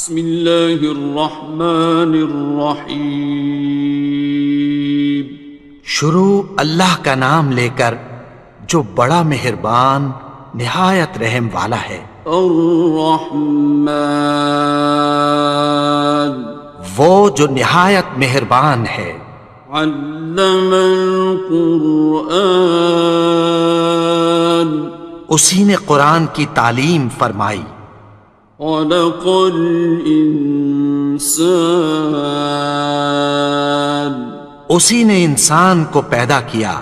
بسم اللہ الرحمن الرحیم۔ شروع اللہ کا نام لے کر جو بڑا مہربان نہایت رحم والا ہے۔ الرحمن، وہ جو نہایت مہربان ہے۔ علم القرآن، اسی نے قرآن کی تعلیم فرمائی۔ خلق الانسان، اسی نے انسان کو پیدا کیا۔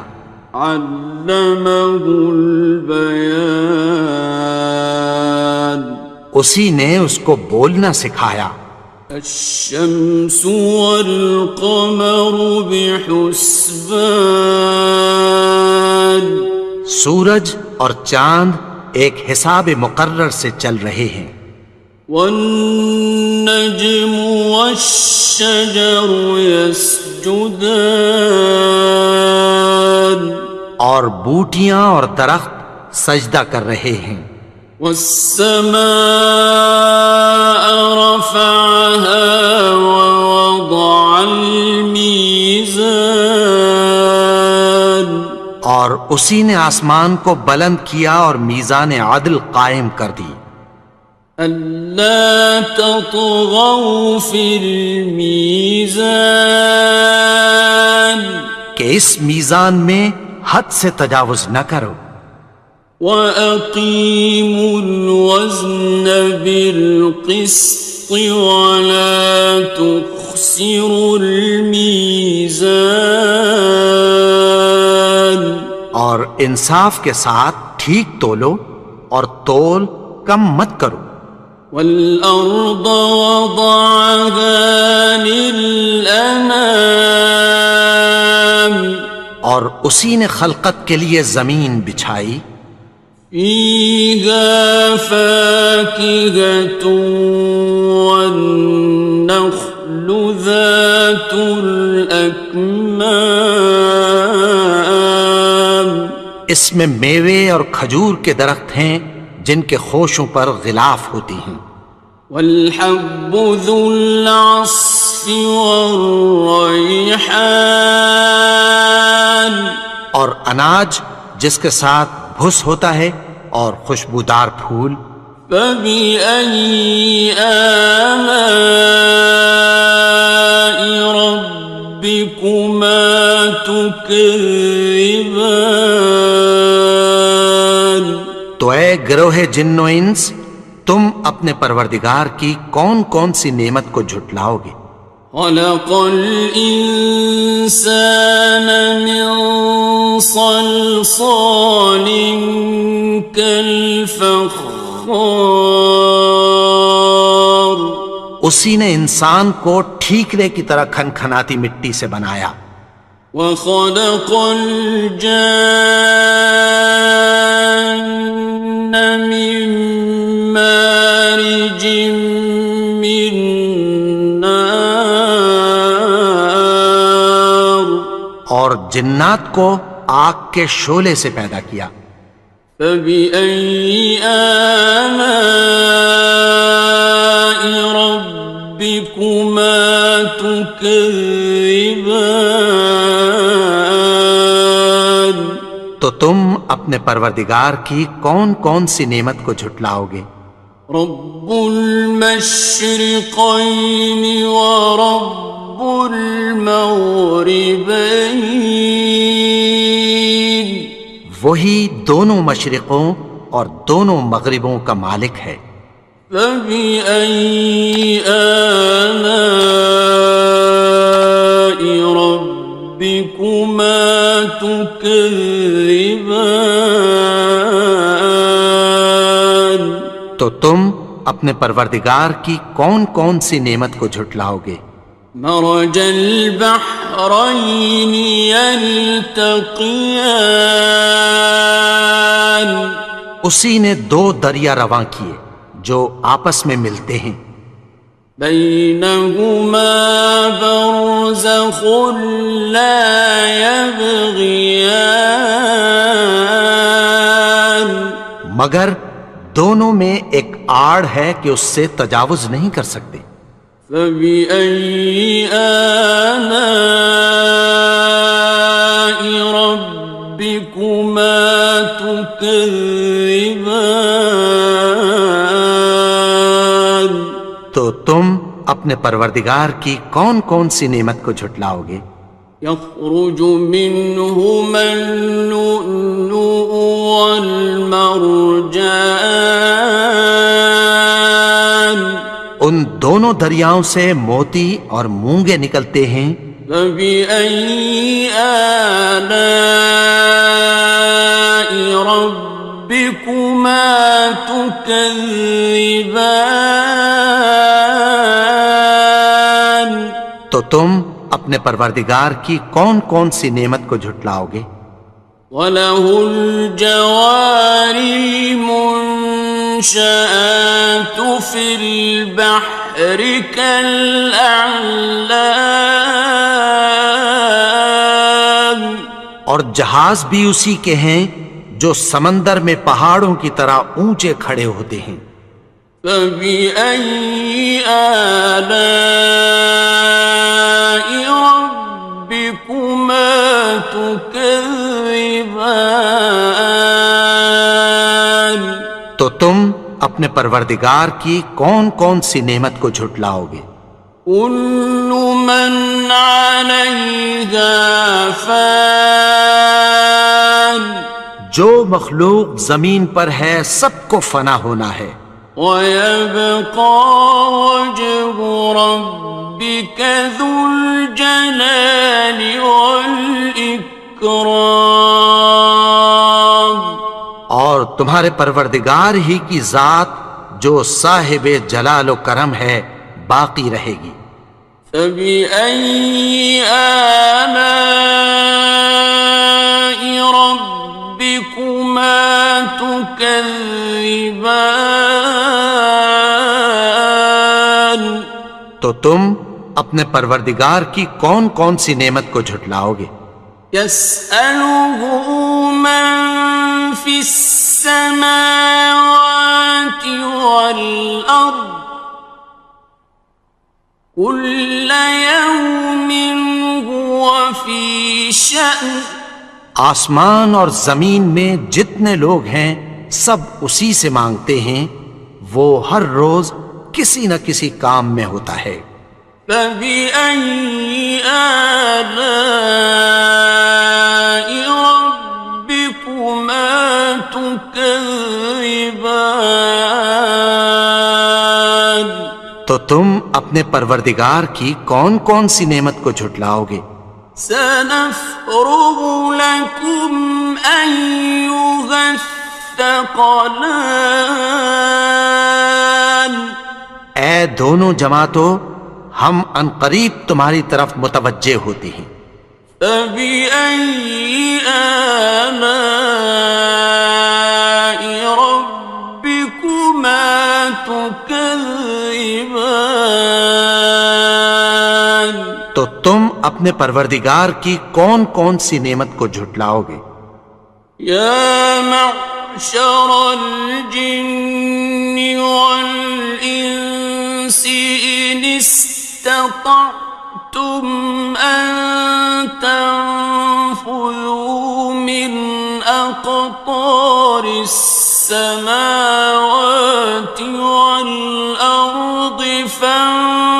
علمہ البیان، اسی نے اس کو بولنا سکھایا۔ الشمس والقمر بحسبان، سورج اور چاند ایک حساب مقرر سے چل رہے ہیں۔ والنجم والشجر يسجدان، اور بوٹیاں اور درخت سجدہ کر رہے ہیں۔ والسماء رفعها ووضع الميزان، اور اسی نے آسمان کو بلند کیا اور میزان عدل قائم کر دی۔ ألا تطغوا في الميزان، کہ اس میزان میں حد سے تجاوز نہ کرو۔ وَأَقِيمُوا الْوَزْنَ بِالْقِسْطِ وَلَا تُخْسِرُوا الْمِيزَانَ، اور انصاف کے ساتھ ٹھیک تولو اور تول کم مت کرو۔ وَالْأَرْضَ وَضَعَهَا لِلْأَنَامِ، اور اسی نے خلقت کے لیے زمین بچھائی۔ فِيهَا فَاكِهَةٌ وَالنَّخْلُ ذَاتُ الْأَكْمَامِ، اس میں میوے اور کھجور کے درخت ہیں جن کے خوشوں پر غلاف ہوتی ہیں۔ وَالْحَبُّ ذُو الْعَصْفِ وَالرَّيْحَانِ، اور اناج جس کے ساتھ بھس ہوتا ہے اور خوشبودار پھول۔ فَبِأَيِّ آلَاءِ رَبِّكُمَا تُكَذِّبَانِ، تو اے گروہ جن و انس، تم اپنے پروردگار کی کون کون سی نعمت کو جھٹلاؤ گے؟ خَلَقَ الْإِنسَانَ مِنْ صَلْصَالٍ كَالْفَخَّارِ، اسی نے انسان کو ٹھیکرے کی طرح کھنکھناتی مٹی سے بنایا۔ وَخَلَقَ الْجَانَّ مِن مَّارِجٍ مِّن نَّارٍ، اور جنات کو آگ کے شعلے سے پیدا کیا۔ فَبِأَيِّ آلَاءِ رَبِّكُمَا تُكَذِّبَانِ، تو تم اپنے پروردگار کی کون کون سی نعمت کو جھٹلاؤ گے؟ رب المشرقین ورب المغربین، وہی دونوں مشرقوں اور دونوں مغربوں کا مالک ہے۔ فَبِأَيِّ آلَاءِ رَبِّكُمَا تُكَذِّبَانِ، تو تم اپنے پروردگار کی کون کون سی نعمت کو جھٹلاؤ گے؟ مرج البحرین یلتقیان، اسی نے دو دریا رواں کیے جو آپس میں ملتے ہیں۔ بینہما برزخ لا یبغیان، مگر دونوں میں ایک آڑ ہے کہ اس سے تجاوز نہیں کر سکتے۔ فبأي آلاء ربكما تكذبان؟ تو تم اپنے پروردگار کی کون کون سی نعمت کو جھٹلاؤ گے؟ يخرج منهما اللؤلؤ والمرجان ان دونوں دریاؤں سے موتی اور مونگے نکلتے ہیں۔ فبأي آلاء ربكما تكذبان؟ تو تم اپنے پروردگار کی کون کون سی نعمت کو جھٹلاؤ گے؟ وَلَهُ الْجَوَارِ الْمُنشَآتُ فِي الْبَحْرِ كَالْأَعْلَامِ، اور جہاز بھی اسی کے ہیں جو سمندر میں پہاڑوں کی طرح اونچے کھڑے ہوتے ہیں۔ فَبِأَيِّ آلَاءِ رَبِّكُمَا تُكَذِّبَانِ؟ تو تم اپنے پروردگار کی کون کون سی نعمت کو جھٹلاؤ گے؟ كُلُّ مَنْ عَلَيْهَا فَانٍ، جو مخلوق زمین پر ہے سب کو فنا ہونا ہے۔ وَيَبْقَى وَجْهُ رَبِّكَ ذُو الْجَلَالِ وَالْإِكْرَامِ، اور تمہارے پروردگار ہی کی ذات جو صاحب جلال و کرم ہے باقی رہے گی۔ فَبِأَيِّ آلَاءِ رَبِّكُمَا تُكَذِّبَانِ؟ تو تم اپنے پروردگار کی کون کون سی نعمت کو جھٹلاؤ گے؟ يَسْأَلُهُ مَن فِي السَّمَاوَاتِ وَالْأَرْضِ كُلَّ يَوْمٍ هُوَ فِي شَأْنٍ، آسمان اور زمین میں جتنے لوگ ہیں سب اسی سے مانگتے ہیں، وہ ہر روز کسی نہ کسی کام میں ہوتا ہے۔ فَبِأَيِّ آلَاءِ رَبِّكُمَا تُكَذِّبَانِ؟ تو تم اپنے پروردگار کی کون کون سی نعمت کو جھٹلاؤ گے؟ سَنَفْرُغُ لَكُمْ أَيُّهَ الثَّقَلَانِ؟ اے دونوں جماعتوں، ہم عنقریب تمہاری طرف متوجہ ہوتے ہیں۔ فَبِأَيِّ آلَاءِ رَبِّكُمَا تُكَذِّبَانِ؟ تو تم اپنے پروردگار کی کون کون سی نعمت کو جھٹلاؤ گے؟ يَا مَعْشَرَ الْجِنِّ وَالْإِنسِ إِنِ اسْتَطَعْتُمْ أَن تَنفُذُوا مِنْ أَقْطَارِ السَّمَاوَاتِ وَالْأَرْضِ فَانفُذُوا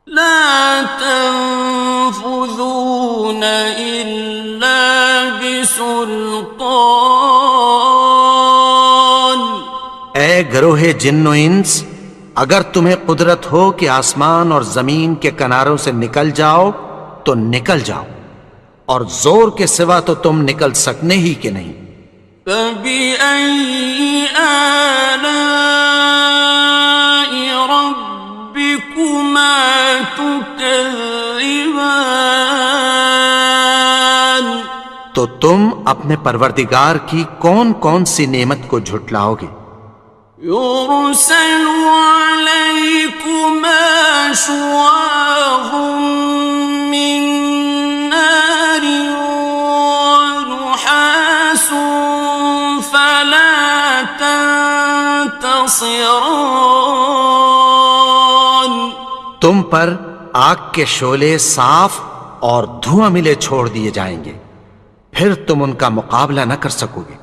لَا تَنفُذُونَ إِلَّا بِسُلْطَانٍ۔ اے گروہ جن و انس، اگر تمہیں قدرت ہو کہ آسمان اور زمین کے کناروں سے نکل جاؤ تو نکل جاؤ، اور زور کے سوا تو تم نکل سکنے ہی کہ نہیں۔ فَبِأَيِّ آلَاءِ رَبِّكُمَا تُكَذِّبَانِ؟ تو تم اپنے پروردگار کی کون کون سی نعمت کو جھٹلاؤ گے؟ يُرْسَلُ عَلَيْكُمَا شُوَاظٌ مِّن نَّارٍ وَنُحَاسٌ خصران. تم پر آگ کے شعلے صاف اور دھواں ملے چھوڑ دیے جائیں گے، پھر تم ان کا مقابلہ نہ کر سکو گے۔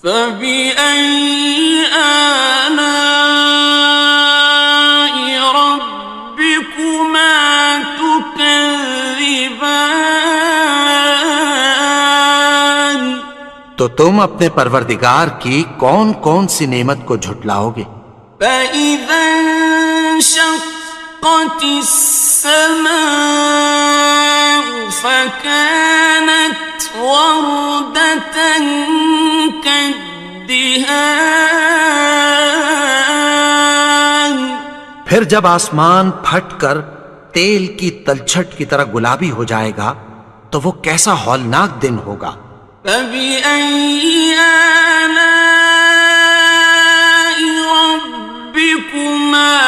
فبأي آلاء ربكما تكذبان. تو تم اپنے پروردگار کی کون کون سی نعمت کو جھٹلاؤ گے؟ فإذا انشقت السماء فكانت وردة كالدهان. پھر جب آسمان پھٹ کر تیل کی تلچھٹ کی طرح گلابی ہو جائے گا تو وہ کیسا ہولناک دن ہوگا۔ فبأي آلاء ربكما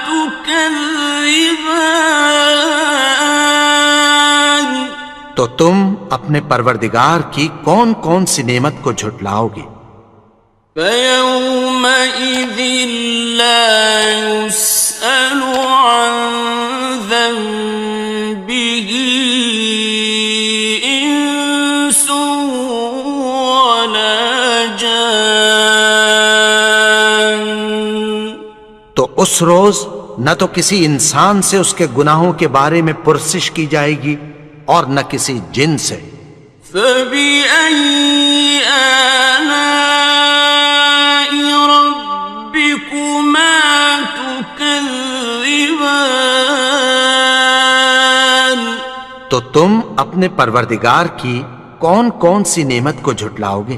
تكذبان. تو تم اپنے پروردگار کی کون کون سی نعمت کو جھٹلاؤ گے؟ فيومئذ لا يسأل عن ذنبه إنس ولا جان. تو اس روز نہ تو کسی انسان سے اس کے گناہوں کے بارے میں پرسش کی جائے گی اور نہ کسی جن سے۔ فبأي آلاء ربكما تكذبان. تو تم اپنے پروردگار کی کون کون سی نعمت کو جھٹلاؤ گے؟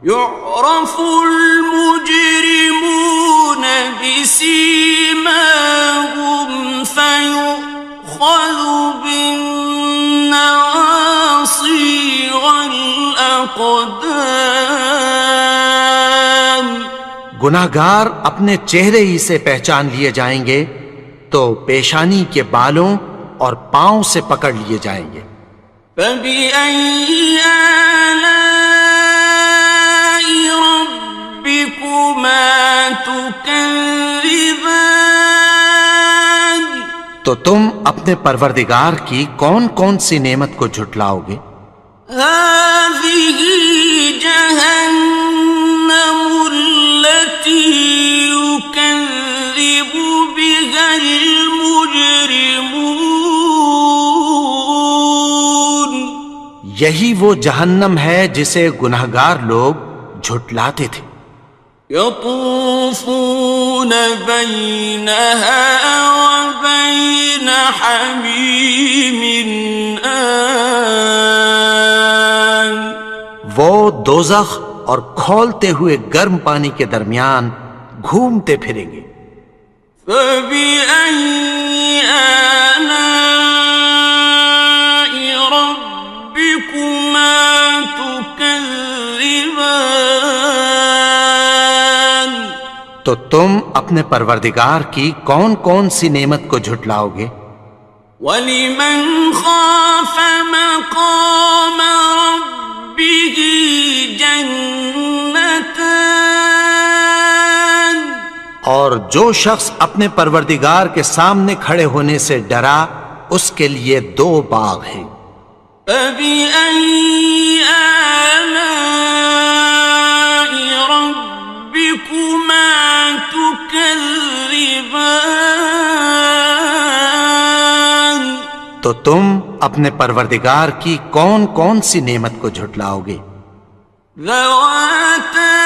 يعرف المجرمون بسيماهم فيؤخذ بالنواصي والأقدام. گناہگار اپنے چہرے ہی سے پہچان لیے جائیں گے تو پیشانی کے بالوں اور پاؤں سے پکڑ لیے جائیں گے۔ فبأي آلاء ربكما تكذبان. تو تم اپنے پروردگار کی کون کون سی نعمت کو جھٹلاؤ گے؟ هذه جهنم التي يكذب بها المجرمون. یہی وہ جہنم ہے جسے گناہگار لوگ جھٹلاتے تھے۔ يطوفون بينها وبين حميم آن. وہ دوزخ اور کھولتے ہوئے گرم پانی کے درمیان گھومتے پھریں گے۔ فبأي آلاء ربكما تكذبان. تو تم اپنے پروردگار کی کون کون سی نعمت کو جھٹلاؤ گے؟ وَلِمَنْ خَافَ مَقَامَ رَبِّهِ جَنَّتَانِ. اور جو شخص اپنے پروردگار کے سامنے کھڑے ہونے سے ڈرا اس کے لیے دو باغ ہیں۔ فَبِأَيِّ آلَاءِ رَبِّكُمَا تُكَذِّبَانِ. تو تم اپنے پروردگار کی کون کون سی نعمت کو جھٹلاؤ گے؟ ذَوَاتَا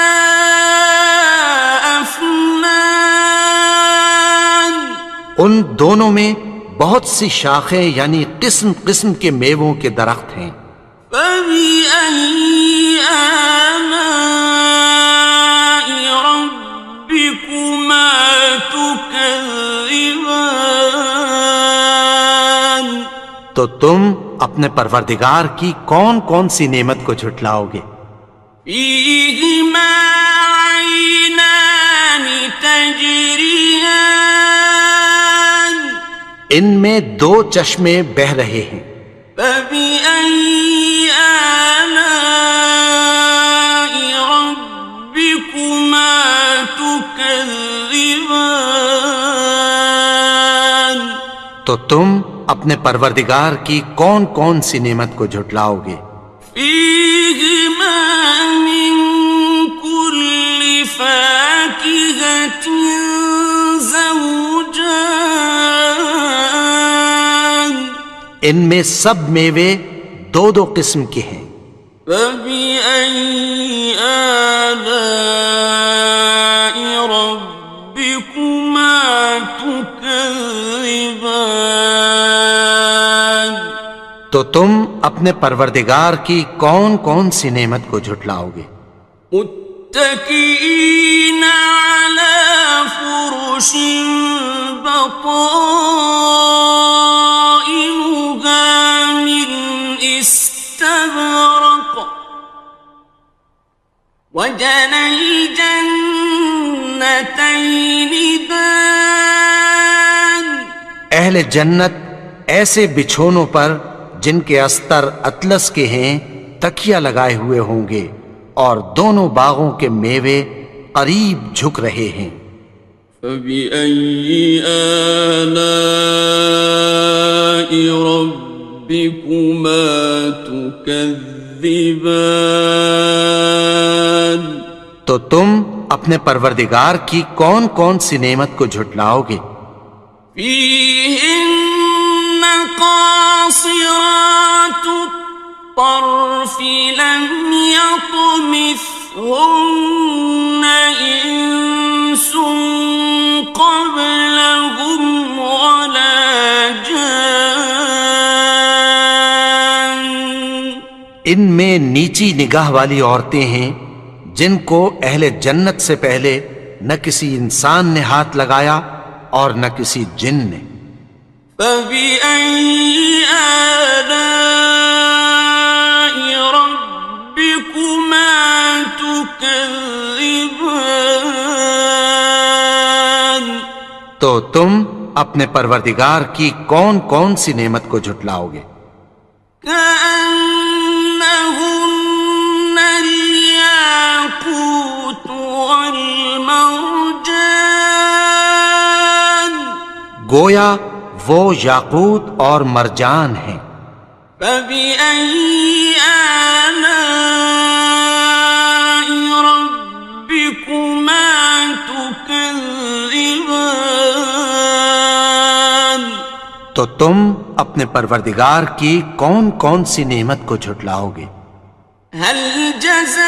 أَفْنَانٍ. ان دونوں میں بہت سی شاخیں یعنی قسم قسم کے میووں کے درخت ہیں۔ فَبِأَيِّ آلَاءِ رَبِّكُمَا تُكَذِّبَانِ. تو تم اپنے پروردگار کی کون کون سی نعمت کو جھٹلاؤ گے؟ فِيهِمَا عَيْنَانِ تَجْرِيَانِ. ان میں دو چشمے بہہ رہے ہیں۔ فَبِأَيِّ آلَاءِ رَبِّكُمَا تُكَذِّبَانِ. تكذبان تو تم اپنے پروردگار کی کون کون سی نعمت کو جھٹلاؤ گے؟ فيهما من كل فاكهة زوجان ان میں سب میوے دو دو قسم کے ہیں۔ فبأي آلاء ربكما تكذبان تو تم اپنے پروردگار کی کون کون سی نعمت کو جھٹلاؤ گے؟ متكئين على فرش بطائنها من استبرق وجنى الجنتين دان اہل جنت ایسے بچھونوں پر جن کے استر اطلس کے ہیں تکیہ لگائے ہوئے ہوں گے اور دونوں باغوں کے میوے قریب جھک رہے ہیں۔ فبأي آلاء ربكما تكذبان تو تم اپنے پروردگار کی کون کون سی نعمت کو جھٹلاؤ گے؟ فيهن قاصرات الطرف لم يطمثهن إنس قبلهم ولا جان ان میں نیچی نگاہ والی عورتیں ہیں جن کو اہل جنت سے پہلے نہ کسی انسان نے ہاتھ لگایا اور نہ کسی جن نے۔ فبأي آلاء ربكما تكذبان تو تم اپنے پروردگار کی کون کون سی نعمت کو جھٹلاؤ گے؟ كأنهن الياقوت والمرجان گویا وہ یاقوت اور مرجان ہیں۔ فبأي آلاء ربكما تكذبان تو تم اپنے پروردگار کی کون کون سی نعمت کو جھٹلاؤ گے؟ هل جزاء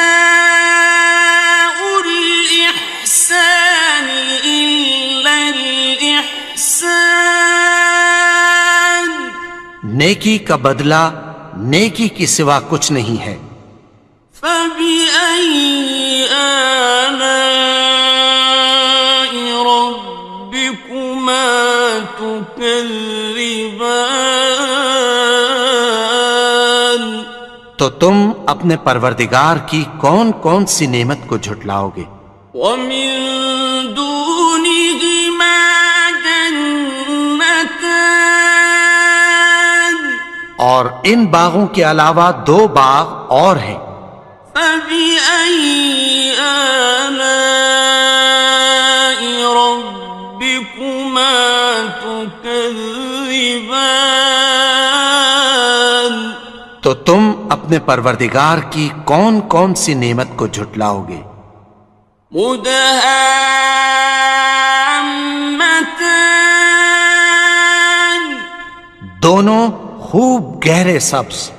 الإحسان إلا الإحسان نیکی کا بدلہ نیکی کی سوا کچھ نہیں ہے۔ فبأي آلاء ربكما تكذبان تو تم اپنے پروردگار کی کون کون سی نعمت کو جھٹلاؤ گے؟ ومن دونهما جنتان اور ان باغوں کے علاوہ دو باغ اور ہیں۔ فبأي آلاء ربكما تكذبان تو تم اپنے پروردگار کی کون کون سی نعمت کو جھٹلاؤ گے؟ مدهامتان دونوں خوب گہرے سبز۔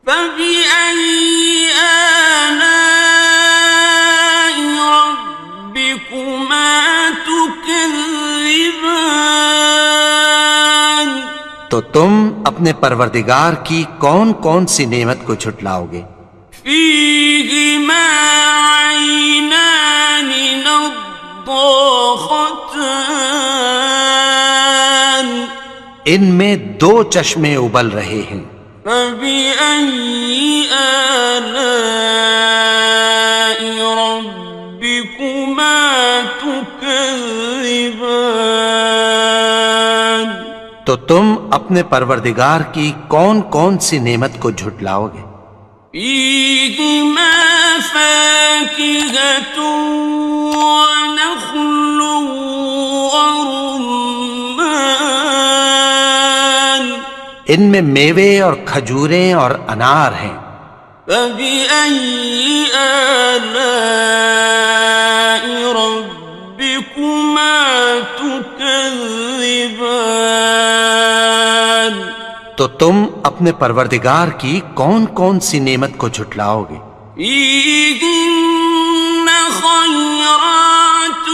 فبأي آلاء ربكما تكذبان تو تم اپنے پروردگار کی کون کون سی نعمت کو جھٹلاؤ گے؟ فيهما عينان نضاختان ان میں دو چشمے ابل رہے ہیں۔ فبأي آلاء ربكما تكذبان تو تم اپنے پروردگار کی کون کون سی نعمت کو جھٹلاؤ گے؟ فيهما فاكهة ونخل ورمان ان میں میوے اور کھجوریں اور انار ہیں. فبأي آلاء ربكما تكذبان تو تم اپنے پروردگار کی کون کون سی نعمت کو جھٹلاؤ گے؟ فيهن خيرات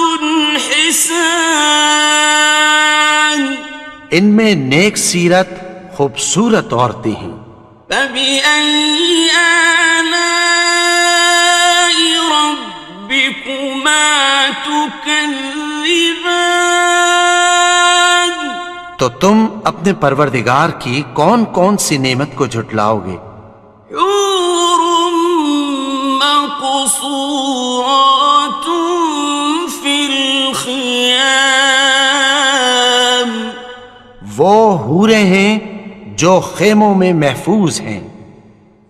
حسان ان میں نیک سیرت خوبصورت عورتیں ہیں. فبأي آلاء ربكما تكذبان تو تم اپنے پروردگار کی کون کون سی نعمت کو جھٹلاؤ گے؟ حور مقصورات في الخيام وہ حوریں ہیں جو خیموں میں محفوظ ہیں.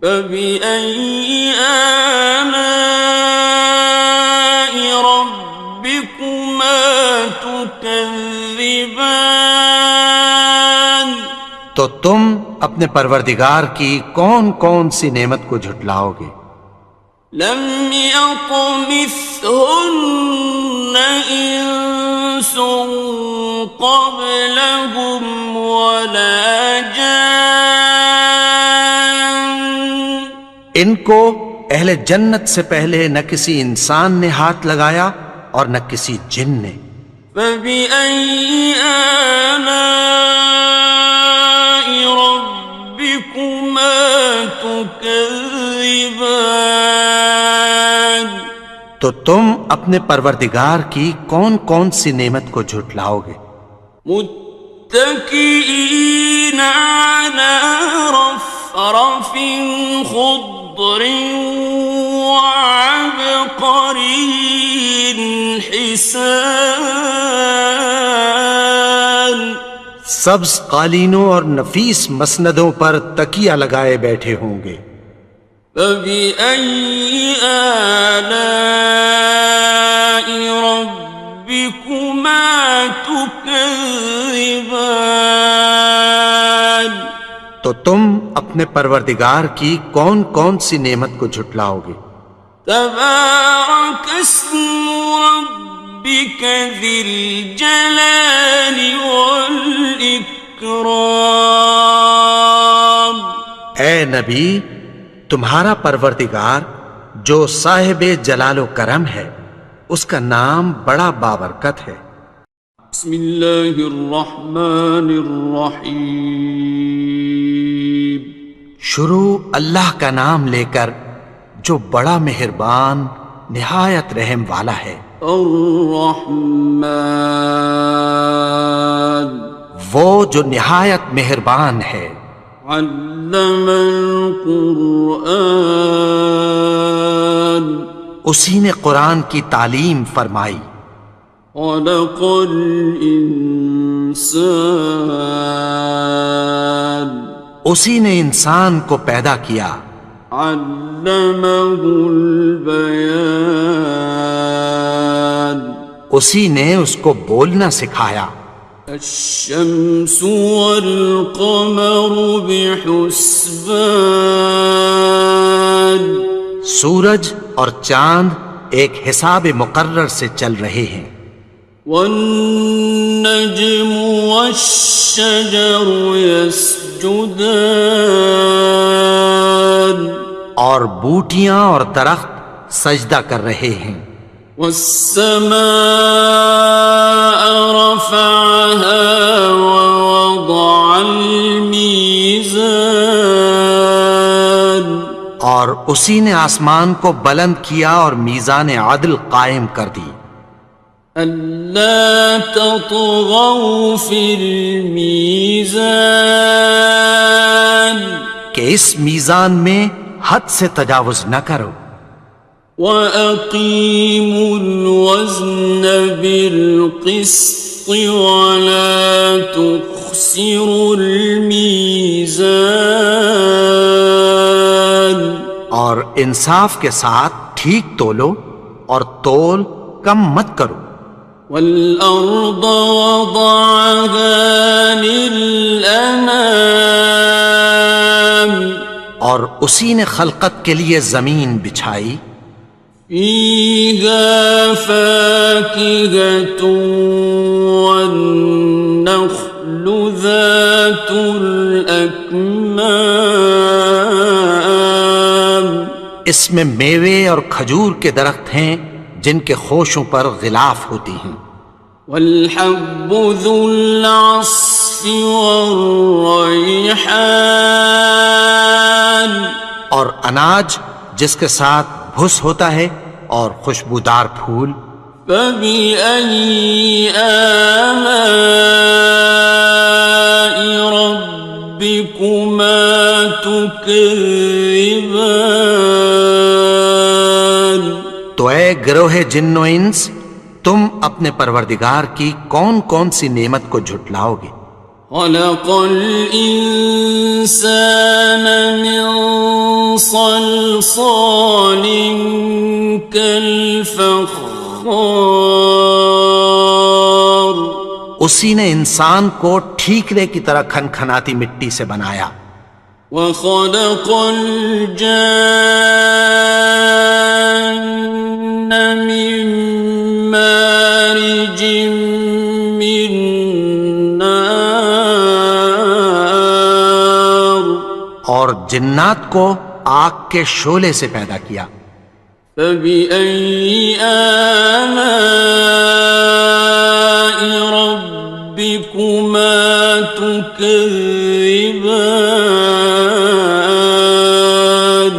فبأي آلاء ربكما تكذبان تو تم اپنے پروردگار کی کون کون سی نعمت کو جھٹلاؤ گے؟ لم يطمثهن إنس قبلهم ولا جان ان کو اہل جنت سے پہلے نہ کسی انسان نے ہاتھ لگایا اور نہ کسی جن نے. فبأي آلاء ربكما تكذبان تو تم اپنے پروردگار کی کون کون سی نعمت کو جھٹلاؤ گے؟ متكئين على رفرف خضر وعبقري حسان سبز قالینوں اور نفیس مسندوں پر تکیہ لگائے بیٹھے ہوں گے. فبأي آلاء ربكما تكذبان تو تم اپنے پروردگار کی کون کون سی نعمت کو جھٹلاؤ گے؟ تبارك اسم ربك ذي الجلال والإكرام اے نبی، تمہارا پروردگار جو صاحب جلال و کرم ہے، اس کا نام بڑا بابرکت ہے. بسم اللہ الرحمن الرحیم شروع اللہ کا نام لے کر جو بڑا مہربان نہایت رحم والا ہے. الرحمن وہ جو نہایت مہربان ہے. علم القرآن اسی نے قرآن کی تعلیم فرمائی. خلق الانسان اسی نے انسان کو پیدا کیا. علمہ البیان اسی نے اس کو بولنا سکھایا. الشمس والقمر بحسبان سورج اور چاند ایک حساب مقرر سے چل رہے ہیں. والنجم والشجر يسجدان اور بوٹیاں اور درخت سجدہ کر رہے ہیں. والسماء رفعها ووضع الميزان اور اسی نے آسمان کو بلند کیا اور میزان عدل قائم کر دی. ألا تطغوا في الميزان کہ اس میزان میں حد سے تجاوز نہ کرو. وَأَقِيمُوا الْوَزْنَ بِالْقِسْطِ وَلَا تُخْسِرُوا الْمِيزَانَ اور انصاف کے ساتھ ٹھیک تولو اور تول کم مت کرو. والأرض وضعها للأنام اور اسی نے خلقت کے لیے زمین بچھائی. فيها فاكهة والنخل ذات الأكمام اس میں میوے اور کھجور کے درخت ہیں جن کے خوشوں پر غلاف ہوتی ہیں. والحب ذو العصف والریحان اور اناج جس کے ساتھ بھس ہوتا ہے اور خوشبودار پھول. فبأي آلاء ربكما تكذبان تو اے گروہ جن و انس، تم اپنے پروردگار کی کون کون سی نعمت کو جھٹلاؤ گے؟ خلق الإنسان من صلصال كالفخار اسی نے انسان کو ٹھیکرے کی طرح کھنکھناتی مٹی سے بنایا. وخلق الجان من مارج من نار اور جنات کو آگ کے شعلے سے پیدا کیا. فبأي آلاء ربكما تكذبان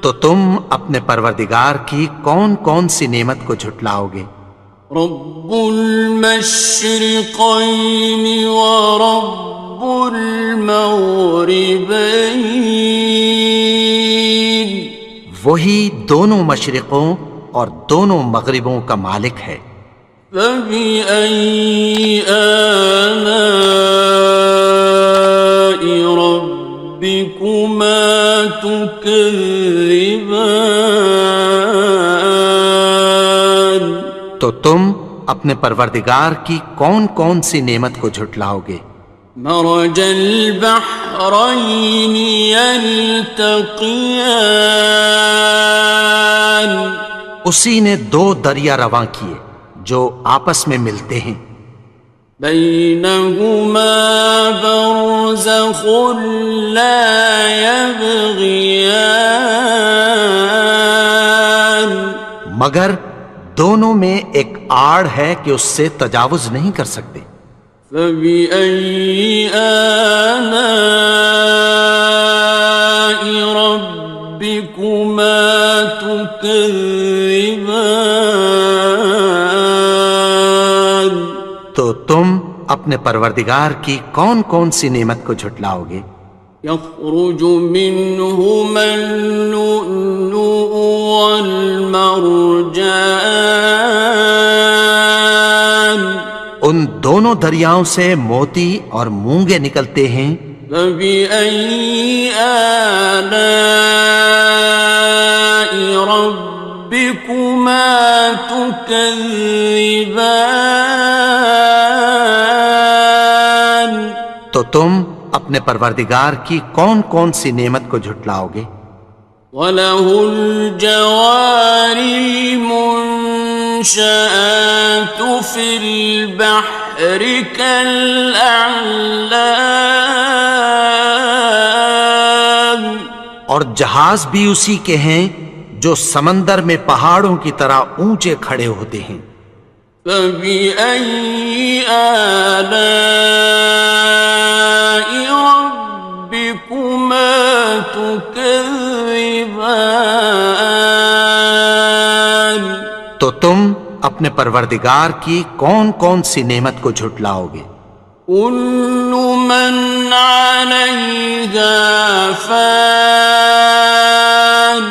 تو تم اپنے پروردگار کی کون کون سی نعمت کو جھٹلاؤ گے؟ رب المشرقين ورب المغربين وہی دونوں مشرقوں اور دونوں مغربوں کا مالک ہے. فبأي آلاء ربكما تكذبان تو تم اپنے پروردگار کی کون کون سی نعمت کو جھٹلاؤ گے؟ مرج البحرين يلتقيان اسی نے دو دریا رواں کیے جو آپس میں ملتے ہیں. بينهما برزخ لا يبغيان مگر دونوں میں ایک آڑ ہے کہ اس سے تجاوز نہیں کر سکتے. فبأي آلاء ربكما تكذبان تو تم اپنے پروردگار کی کون کون سی نعمت کو جھٹلاؤ گے؟ يخرج منهما اللؤلؤ والمرجان ان دونوں دریاؤں سے موتی اور مونگے نکلتے ہیں. فبأي آلاء ربكما تكذبان تو تم اپنے پروردگار کی کون کون سی نعمت کو جھٹلاؤ گے؟ وَلَهُ الْجَوَارِ الْمُنشَآتُ فِي الْبَحْرِ كَالْأَعْلَامِ اور جہاز بھی اسی کے ہیں جو سمندر میں پہاڑوں کی طرح اونچے کھڑے ہوتے ہیں. فَبِأَيِّ آلَاءِ رَبِّكُمَا تُكَذِّبَانِ تو تم اپنے پروردگار کی کون کون سی نعمت کو جھٹلاؤ گے؟ كُلُّ مَنْ عَلَيْهَا فَانٍ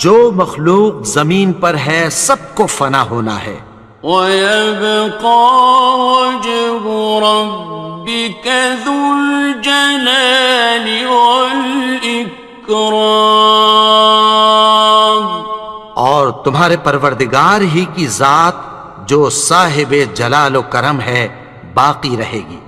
جو مخلوق زمین پر ہے سب کو فنا ہونا ہے. وَيَبْقَى وَجْهُ رَبِّكَ ذُو الْجَلَالِ وَالْإِكْرَامِ تمہارے پروردگار ہی کی ذات جو صاحب جلال و کرم ہے باقی رہے گی۔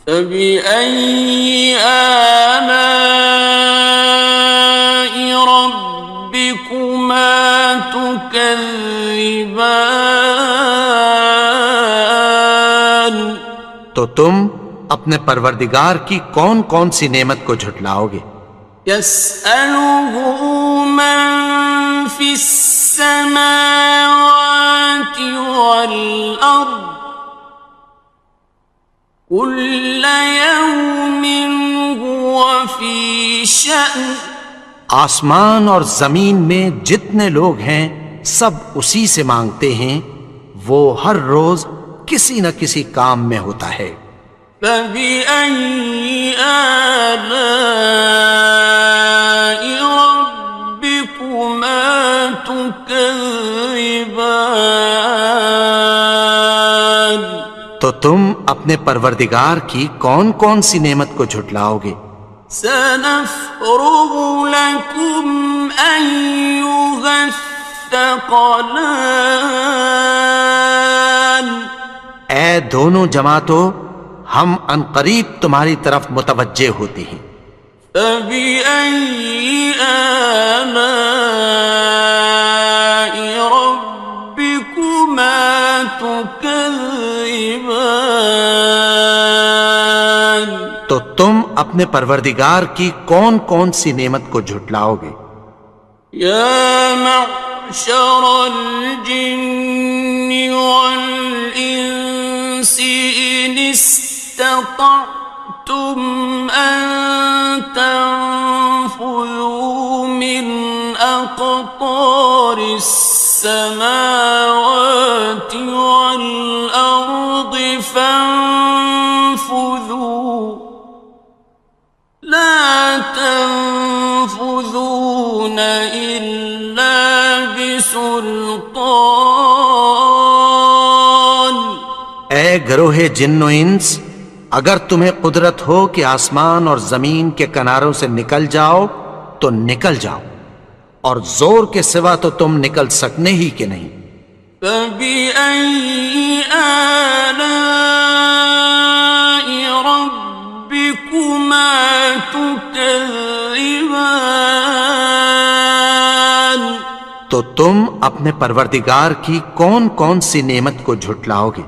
فبأي آلاء ربكما تكذبان؟ تو تم اپنے پروردگار کی کون کون سی نعمت کو جھٹلاؤ گے؟ يسأله من في السماوات والأرض كل يوم هو في شأن۔ آسمان اور زمین میں جتنے لوگ ہیں سب اسی سے مانگتے ہیں، وہ ہر روز کسی نہ کسی کام میں ہوتا ہے۔ فبأي آلاء ربكما تكذبان؟ تو تم اپنے پروردگار کی کون کون سی نعمت کو جھٹلاؤ گے؟ سنفرغ لكم أيها الثقلان۔ اے دونوں جماعتوں، ہم عنقریب تمہاری طرف متوجہ ہوتے ہیں۔ فبأي آلاء ربكما تكذبان؟ تو تم اپنے پروردگار کی کون کون سی نعمت کو جھٹلاؤ گے؟ يا معشر الجن والإنس إن استطعتم أن تنفذوا من أقطار السماوات والأرض فانفذوا لا تنفذون إلا بسلطان۔ اے گروہ جن و انس، اگر تمہیں قدرت ہو کہ آسمان اور زمین کے کناروں سے نکل جاؤ تو نکل جاؤ، اور زور کے سوا تو تم نکل سکنے ہی کہ نہیں۔ فبأي آلاء ربكما تكذبان؟ تو تم اپنے پروردگار کی کون کون سی نعمت کو جھٹلاؤ گے؟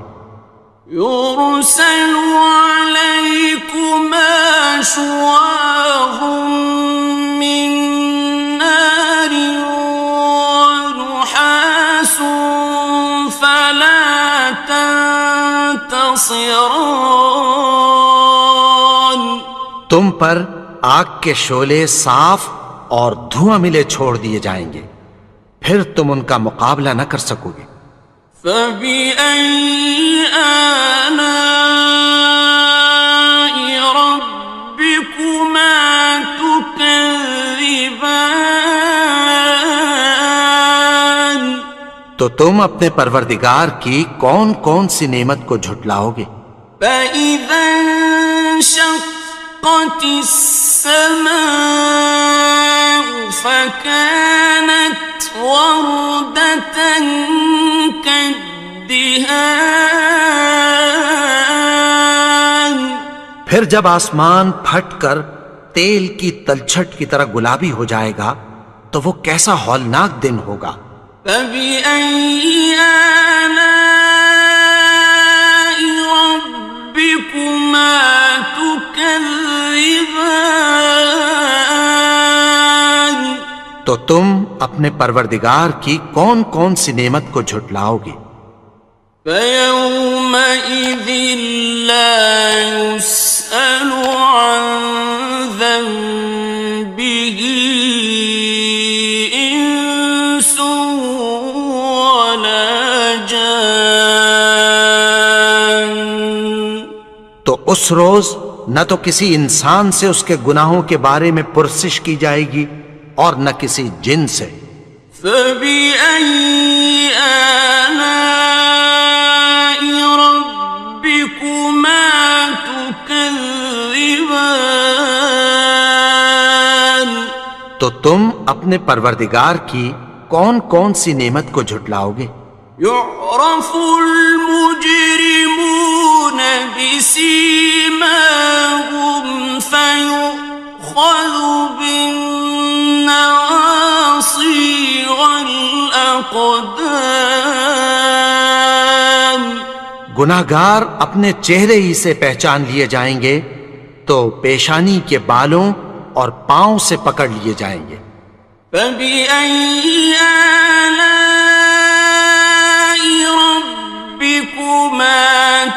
يرسل عليكما شواظ من نار ونحاس فلا تنتصران۔ تم پر آگ کے شعلے صاف اور دھواں ملے چھوڑ دیے جائیں گے، پھر تم ان کا مقابلہ نہ کر سکو گے۔ فبأي آلاء ربكما تكذبان؟ تو تم اپنے پروردگار کی کون کون سی نعمت کو جھٹلاؤ گے؟ فإذا انشقت السماء فكانت وردة كالدهان۔ پھر جب آسمان پھٹ کر تیل کی تلچھٹ کی طرح گلابی ہو جائے گا تو وہ کیسا ہولناک دن ہوگا۔ فبأي آلاء ربكما تكذبان؟ تو تم اپنے پروردگار کی کون کون سی نعمت کو جھٹلاؤ گے؟ فيومئذ لا يسأل عن ذنبه إنس ولا جان۔ تو اس روز نہ تو کسی انسان سے اس کے گناہوں کے بارے میں پرسش کی جائے گی اور نہ کسی جن سے۔ فبأي آلاء ربكما تكذبان؟ تو تم اپنے پروردگار کی کون کون سی نعمت کو جھٹلاؤ گے؟ يعرف المجرمون بسيماهم فيؤخذ بالنواصي والأقدام. گناہگار اپنے چہرے ہی سے پہچان لیے جائیں گے تو پیشانی کے بالوں اور پاؤں سے پکڑ لیے جائیں گے. فبأي آلاء ربكما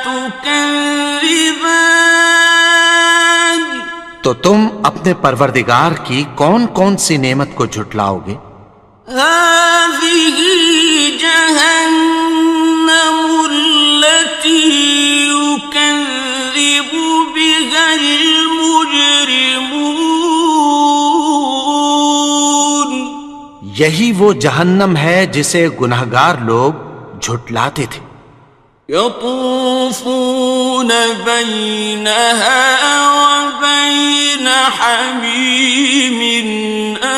تكذبان. تو تم اپنے پروردگار کی کون کون سی نعمت کو جھٹلاؤ گے؟ هذه جهنم التي يكذب بها المجرمون. یہی وہ جہنم ہے جسے گناہگار لوگ جھٹلاتے تھے. يطوفون بينها وبين حميم آن.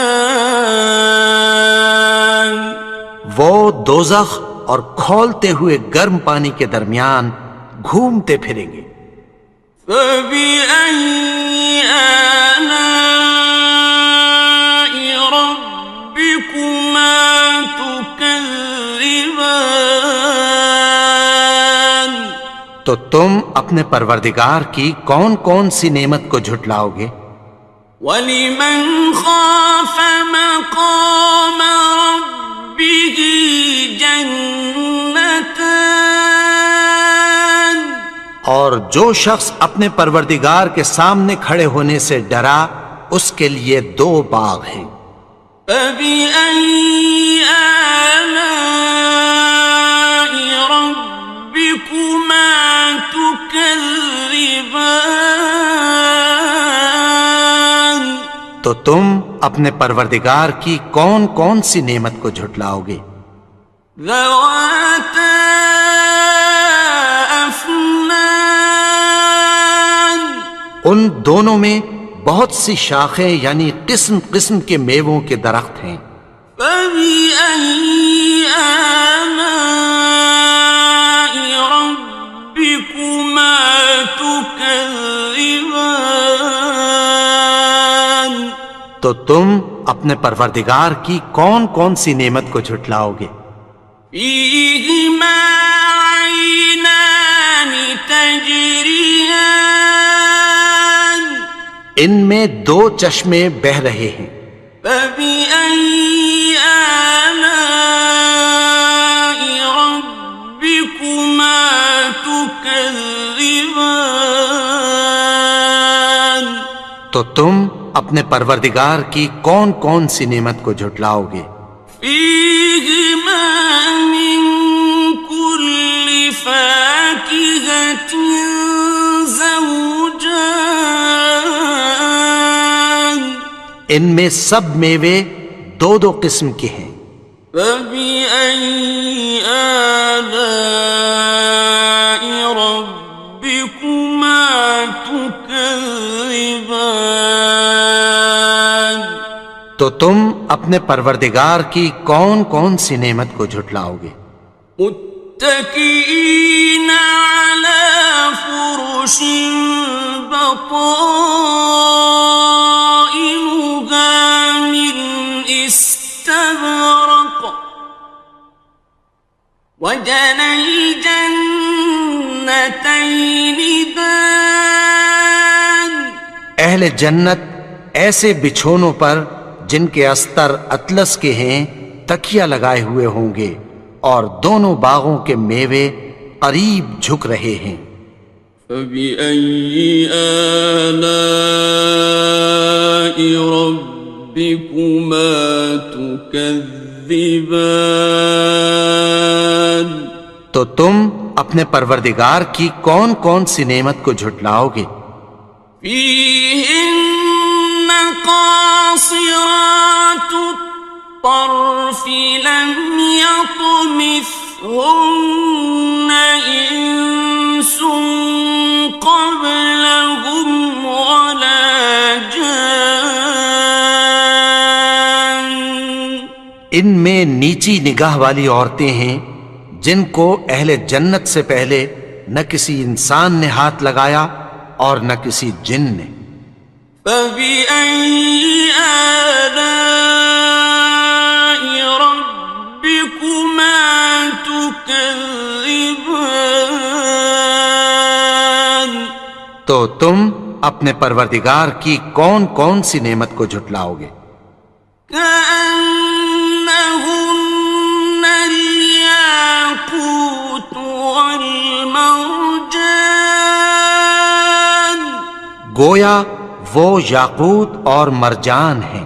وہ دوزخ اور کھولتے ہوئے گرم پانی کے درمیان گھومتے پھریں گے. فبأي آلاء ربكما تكذبان. تو تم اپنے پروردگار کی کون کون سی نعمت کو جھٹلاؤ گے؟ وَلِمَنْ خَافَ مَقَامَ رَبِّهِ جَنَّتَانِ. اور جو شخص اپنے پروردگار کے سامنے کھڑے ہونے سے ڈرا اس کے لیے 2 باغ ہیں. فَبِأَيِّ آلَاءِ رَبِّكُمَا تُكَذِّبَانِ. تو تم اپنے پروردگار کی کون کون سی نعمت کو جھٹلاؤ گے؟ ذَوَاتَا أَفْنَانٍ. ان دونوں میں بہت سی شاخیں یعنی قسم قسم کے میووں کے درخت ہیں. فَبِأَيِّ آلَاءِ رَبِّكُمَا تُكَذِّبَانِ. تو تم اپنے پروردگار کی کون کون سی نعمت کو جھٹلاؤ گے؟ فِيهِمَا عَيْنَانِ تَجْرِيَانِ. ان میں 2 چشمے بہہ رہے ہیں. فَبِأَيِّ آلَاءِ رَبِّكُمَا تُكَذِّبَانِ. تو تم اپنے پروردگار کی کون کون سی نعمت کو جھٹلاؤ گے؟ فِيهِمَا مِن كُلِّ فَاكِهَةٍ زَوْجَانِ. ان میں سب میوے 2 قسم کے ہیں. فَبِأَيِّ آلَاءِ رَبِّكُمَا تُكَذِّبَانِ. تو تم اپنے پروردگار کی کون کون سی نعمت کو جھٹلاؤ گے؟ متكئين على فرش بطائنها من استبرق وجنى الجنتين دان. اہل جنت ایسے بچھونوں پر جن کے استر اطلس کے ہیں تکیہ لگائے ہوئے ہوں گے اور دونوں باغوں کے میوے قریب جھک رہے ہیں. فَبِأَيِّ آلَاءِ رَبِّكُمَا تُكَذِّبَانِ. تو تم اپنے پروردگار کی کون کون سی نعمت کو جھٹلاؤ گے؟ فِيهِنَّ قَاصِرَاتُ الطَّرْفِ لَمْ يَطْمِثْهُنَّ إِنسٌ قَبْلَهُمْ وَلَا جَانٌّ. ان میں نیچی نگاہ والی عورتیں ہیں جن کو اہل جنت سے پہلے نہ کسی انسان نے ہاتھ لگایا اور نہ کسی جن نے۔ فَبِأَيِّ آلَاءِ رَبِّكُمَا تُكَذِّبَانِ؟ تو تم اپنے پروردگار کی کون کون سی نعمت کو جھٹلاؤ گے؟ كأنهن الياقوت والمرجان، گویا وہ یاقوت اور مرجان ہیں۔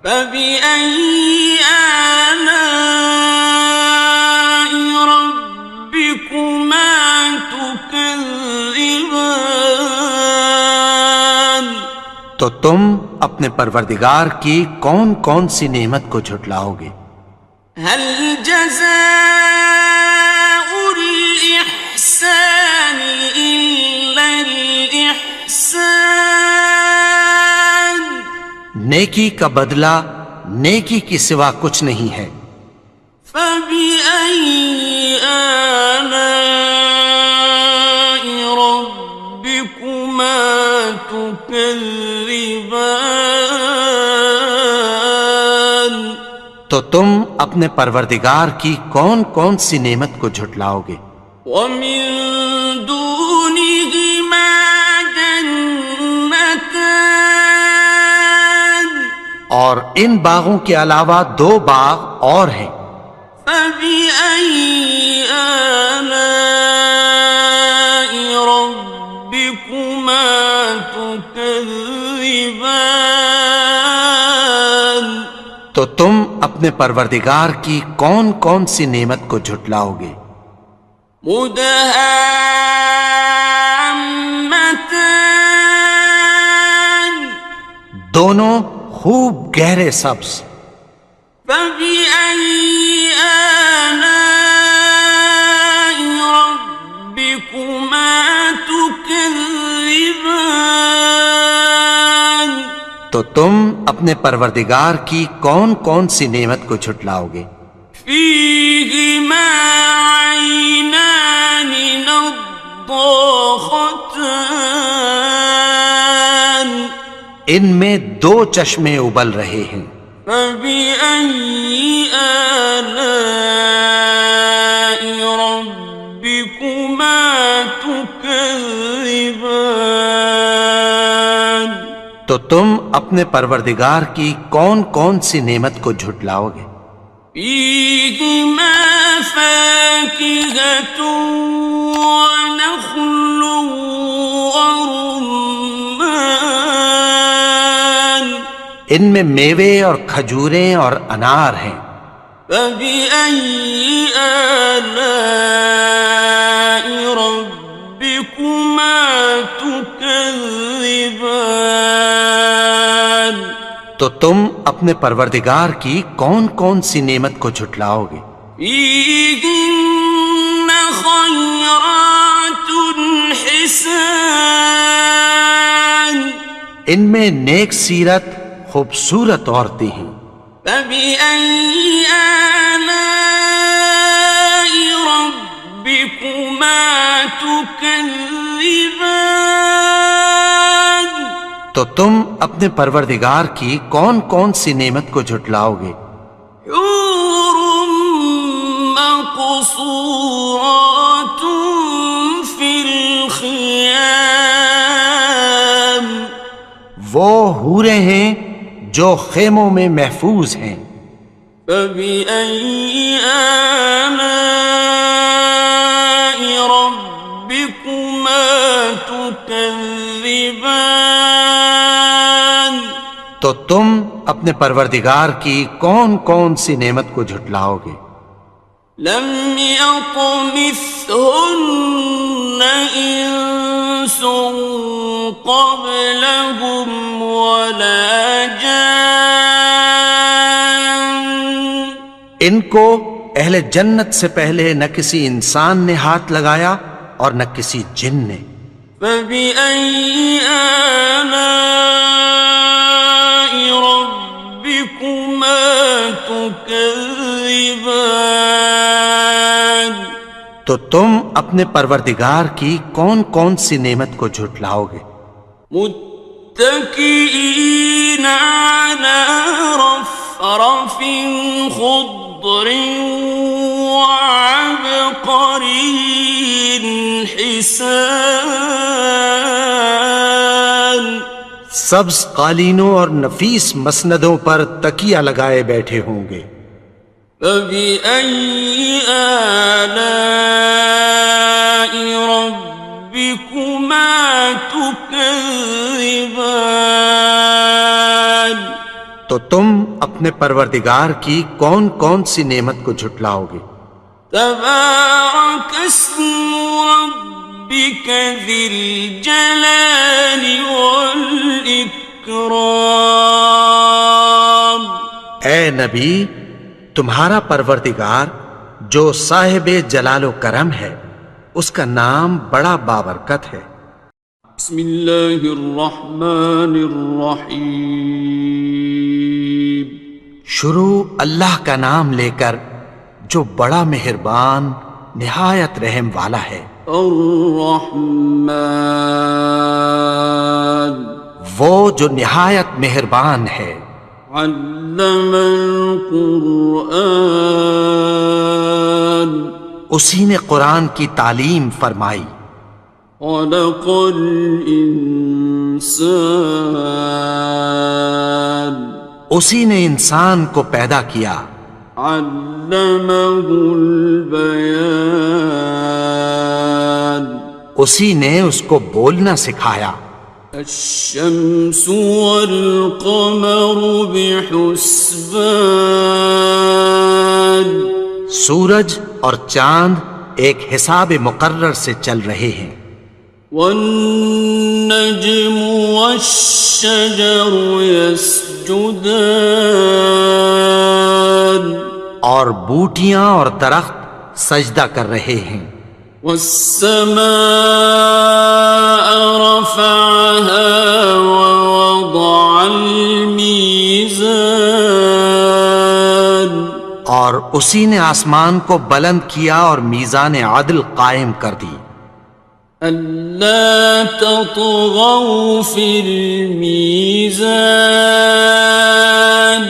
فبأي آلاء ربكما تكذبان؟ تو تم اپنے پروردگار کی کون کون سی نعمت کو جھٹلاؤ گے؟ هل جزاء الإحسان إلا الإحسان؟ نیکی کا بدلہ نیکی کی سوا کچھ نہیں ہے۔ فبأي آلاء ربكما تكذبان؟ تو تم اپنے پروردگار کی کون کون سی نعمت کو جھٹلاؤ گے؟ ومن دونهما جنتان، اور ان باغوں کے علاوہ دو باغ اور ہیں۔ فبأي آلاء ربكما تكذبان؟ تو تم اپنے پروردگار کی کون کون سی نعمت کو جھٹلاؤ گے؟ مدہامتان، دونوں خوب گہرے سبز۔ فبأي آلاء ربكما تكذبان؟ تو تم اپنے پروردگار کی کون کون سی نعمت کو جھٹلاؤ گے؟ فيهما عينان نضاختان، ان میں دو چشمے ابل رہے ہیں۔ فبأي آلاء ربكما تكذبان؟ تو تم اپنے پروردگار کی کون کون سی نعمت کو جھٹلاؤ گے؟ فيهما فاكهة ونخل ورمان، ان میں میوے اور کھجوریں اور انار ہیں۔ فبأي آلاء ربكما تكذبان؟ تو تم اپنے پروردگار کی کون کون سی نعمت کو جھٹلاؤ گے؟ فيهن خيرات حسان، ان میں نیک سیرت خوبصورت عورتیں ہیں۔ فبأي آلاء ربكما تكذبان؟ تو تم اپنے پروردگار کی کون کون سی نعمت کو جھٹلاؤ گے؟ حور مقصورات في الخيام، وہ حوریں ہیں جو خیموں میں محفوظ ہیں۔ فبأي آلاء ربكما تكذبان؟ تو تم اپنے پروردگار کی کون کون سی نعمت کو جھٹلاؤ گے؟ لم يطمثهن إنس قبلهم ولا جان، ان کو اہل جنت سے پہلے نہ کسی انسان نے ہاتھ لگایا اور نہ کسی جن نے۔ فبأي آلاء ربكما تكذبان؟ تكذبان تو تم اپنے پروردگار کی کون کون سی نعمت کو جھٹلاؤ گے؟ متكئين على رفرف خضر وعبقري حسان سبز قالینوں اور نفیس مسندوں پر تکیہ لگائے بیٹھے ہوں گے۔ فبأي آلاء ربكما تكذبان تو تم اپنے پروردگار کی کون کون سی نعمت کو جھٹلاؤ گے؟ تبارك اسم ربك ذي الجلال والإكرام اے نبی، تمہارا پروردگار جو صاحب جلال و کرم ہے، اس کا نام بڑا بابرکت ہے۔ بسم اللہ الرحمن الرحیم شروع اللہ کا نام لے کر جو بڑا مہربان نہایت رحم والا ہے۔ الرحمن وہ جو نہایت مہربان ہے۔ علم القرآن اسی نے قرآن کی تعلیم فرمائی۔ خلق الانسان اسی نے انسان کو پیدا کیا۔ علمہ البیان اسی نے اس کو بولنا سکھایا۔ الشمس والقمر بحسبان سورج اور چاند ایک حساب مقرر سے چل رہے ہیں۔ والنجم والشجر يسجدان اور بوٹیاں اور درخت سجدہ کر رہے ہیں۔ والسماء رفعها ووضع الميزان اور اسی نے آسمان کو بلند کیا اور میزان عدل قائم کر دی۔ ألا تطغوا في الميزان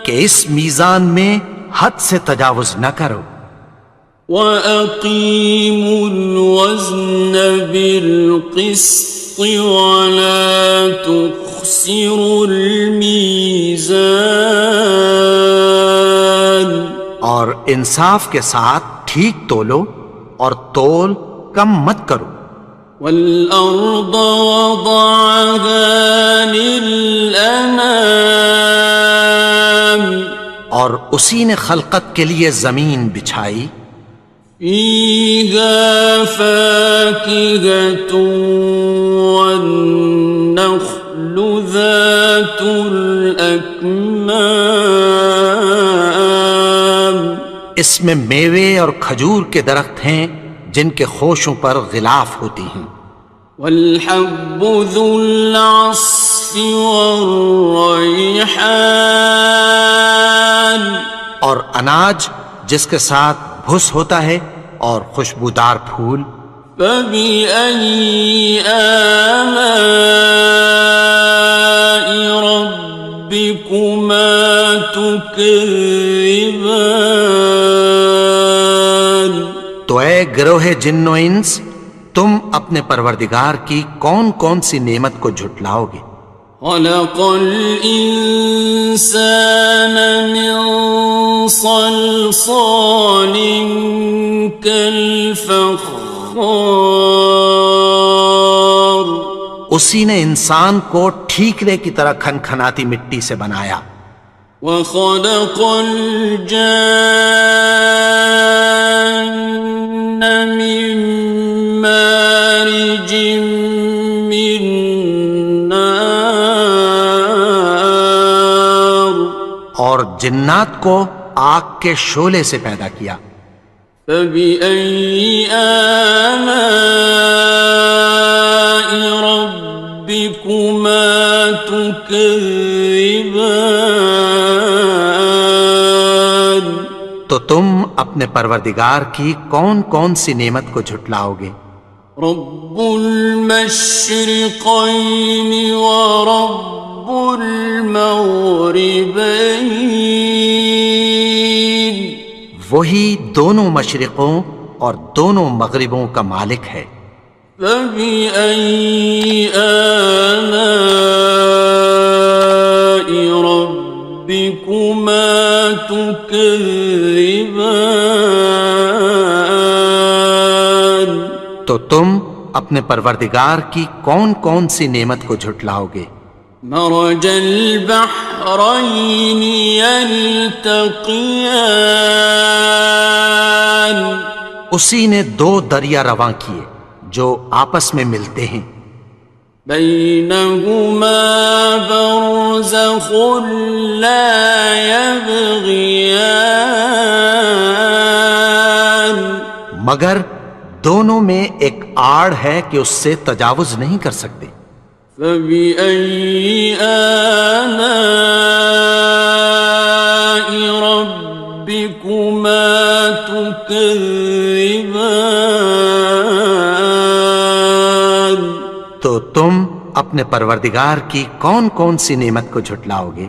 کہ اس میزان میں حد سے تجاوز نہ کرو۔ وَأَقِيمُوا الْوَزْنَ بِالْقِسْطِ وَلَا تُخْسِرُوا الْمِيزَانَ اور انصاف کے ساتھ ٹھیک تولو اور تول کم مت کرو۔ وَالْأَرْضَ وَضَعَهَا لِلْأَنَامِ اور اسی نے خلقت کے لیے زمین بچھائی۔ فِيهَا فَاكِهَةٌ وَالنَّخْلُ ذَاتُ الْأَكْمَامِ اس میں میوے اور کھجور کے درخت ہیں جن کے خوشوں پر غلاف ہوتی ہیں۔ وَالْحَبُّ ذُو الْعَصْفِ وَالرَّيْحَانِ اور اناج جس کے ساتھ بھس ہوتا ہے اور خوشبودار پھول۔ فَبِأَيِّ آلَاءِ رَبِّكُمَا تُكَذِّبَانِ تو اے گروہ جن و انس، تم اپنے پروردگار کی کون کون سی نعمت کو جھٹلاؤ گے؟ خلق الإنسان من صلصال كالفخار اسی نے انسان کو ٹھیکرے کی طرح کھنکھناتی مٹی سے بنایا۔ وخلق الجان من مارج من نار اور جنات کو آگ کے شعلے سے پیدا کیا۔ فبأي آلاء ربكما تكذبان تو تم اپنے پروردگار کی کون کون سی نعمت کو جھٹلاؤ گے؟ رب المشرقين ورب المغربين وہی دونوں مشرقوں اور دونوں مغربوں کا مالک ہے۔ فبأي آلاء ربكما تكذبان تو تم اپنے پروردگار کی کون کون سی نعمت کو جھٹلاؤ گے؟ مرج البحرين يلتقيان اسی نے دو دریا رواں کیے جو آپس میں ملتے ہیں، بينهما برزخ لا يبغيان مگر دونوں میں ایک آڑ ہے کہ اس سے تجاوز نہیں کر سکتے۔ فبأي آلاء ربكما تكذبان تو تم اپنے پروردگار کی کون کون سی نعمت کو جھٹلاؤ گے؟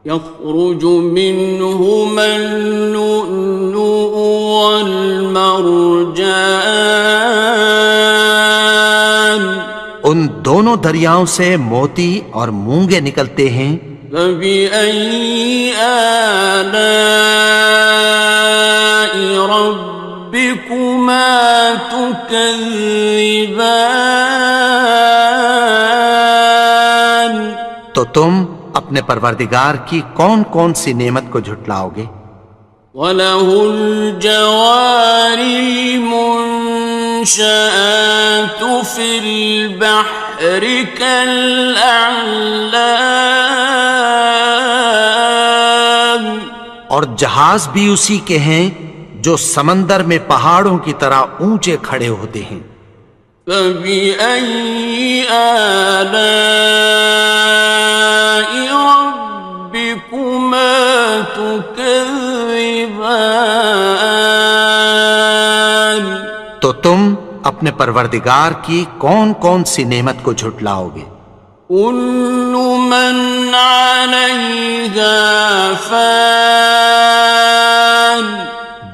يخرج منهما اللؤلؤ والمرجان ان دونوں دریاؤں سے موتی اور مونگے نکلتے ہیں۔ فبأي آلاء ربكما تكذبان تو تم اپنے پروردگار کی کون کون سی نعمت کو جھٹلاؤ گے؟ وَلَهُ الْجَوَارِ الْمُنشَآتُ فِي الْبَحْرِ كَالْأَعْلَامِ اور جہاز بھی اسی کے ہیں جو سمندر میں پہاڑوں کی طرح اونچے کھڑے ہوتے ہیں۔ فَبِأَيِّ آلَاءِ رَبِّكُمَا تُكَذِّبَانِ تو تم اپنے پروردگار کی کون کون سی نعمت کو جھٹلاؤ گے؟ كُلُّ مَنْ عَلَيْهَا فَانٍ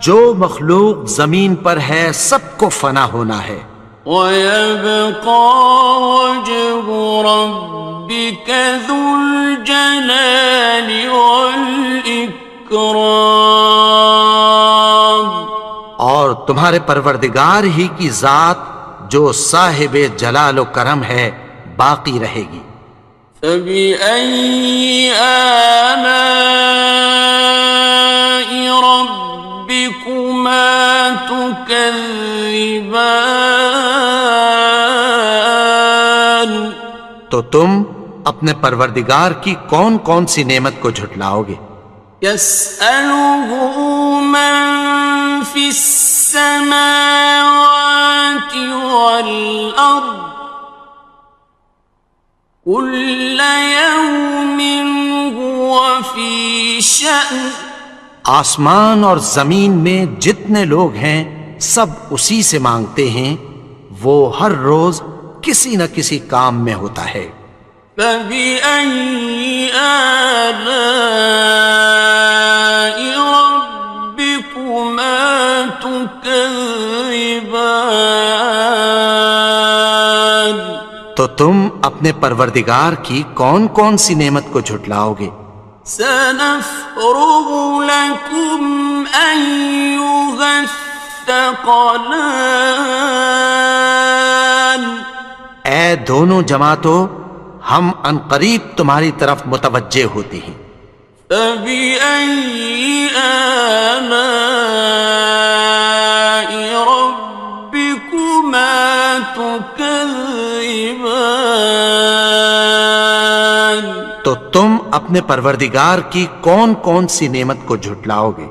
جو مخلوق زمین پر ہے سب کو فنا ہونا ہے، وَيَبْقَى وَجْهُ رَبِّكَ ذُو الْجَلَالِ وَالْإِكْرَامِ اور تمہارے پروردگار ہی کی ذات جو صاحب جلال و کرم ہے باقی رہے گی۔ فَبِأَيِّ آلَاءِ رَبِّكُمَا تُكَذِّبَانِ تو تم اپنے پروردگار کی کون کون سی نعمت کو جھٹلاؤ گے؟ يَسْأَلُهُ مَن فِي السَّمَاوَاتِ وَالْأَرْضِ كُلَّ يَوْمٍ هُوَ فِي شَأْنٍ آسمان اور زمین میں جتنے لوگ ہیں سب اسی سے مانگتے ہیں، وہ ہر روز کسی نہ کسی کام میں ہوتا ہے۔ فَبِأَيِّ آلَاءِ رَبِّكُمَا تُكَذِّبَانِ تو تم اپنے پروردگار کی کون کون سی نعمت کو جھٹلاؤ گے؟ سَنَفْرُغُ لَكُمْ أَيُّهَ الثَّقَلَانِ اے دونوں جماعتوں، ہم عنقریب تمہاری طرف متوجہ ہوتے ہیں۔ فَبِأَيِّ آلَاءِ رَبِّكُمَا تُكَذِّبَانِ تو تم اپنے پروردگار کی کون کون سی نعمت کو جھٹلاؤ گے؟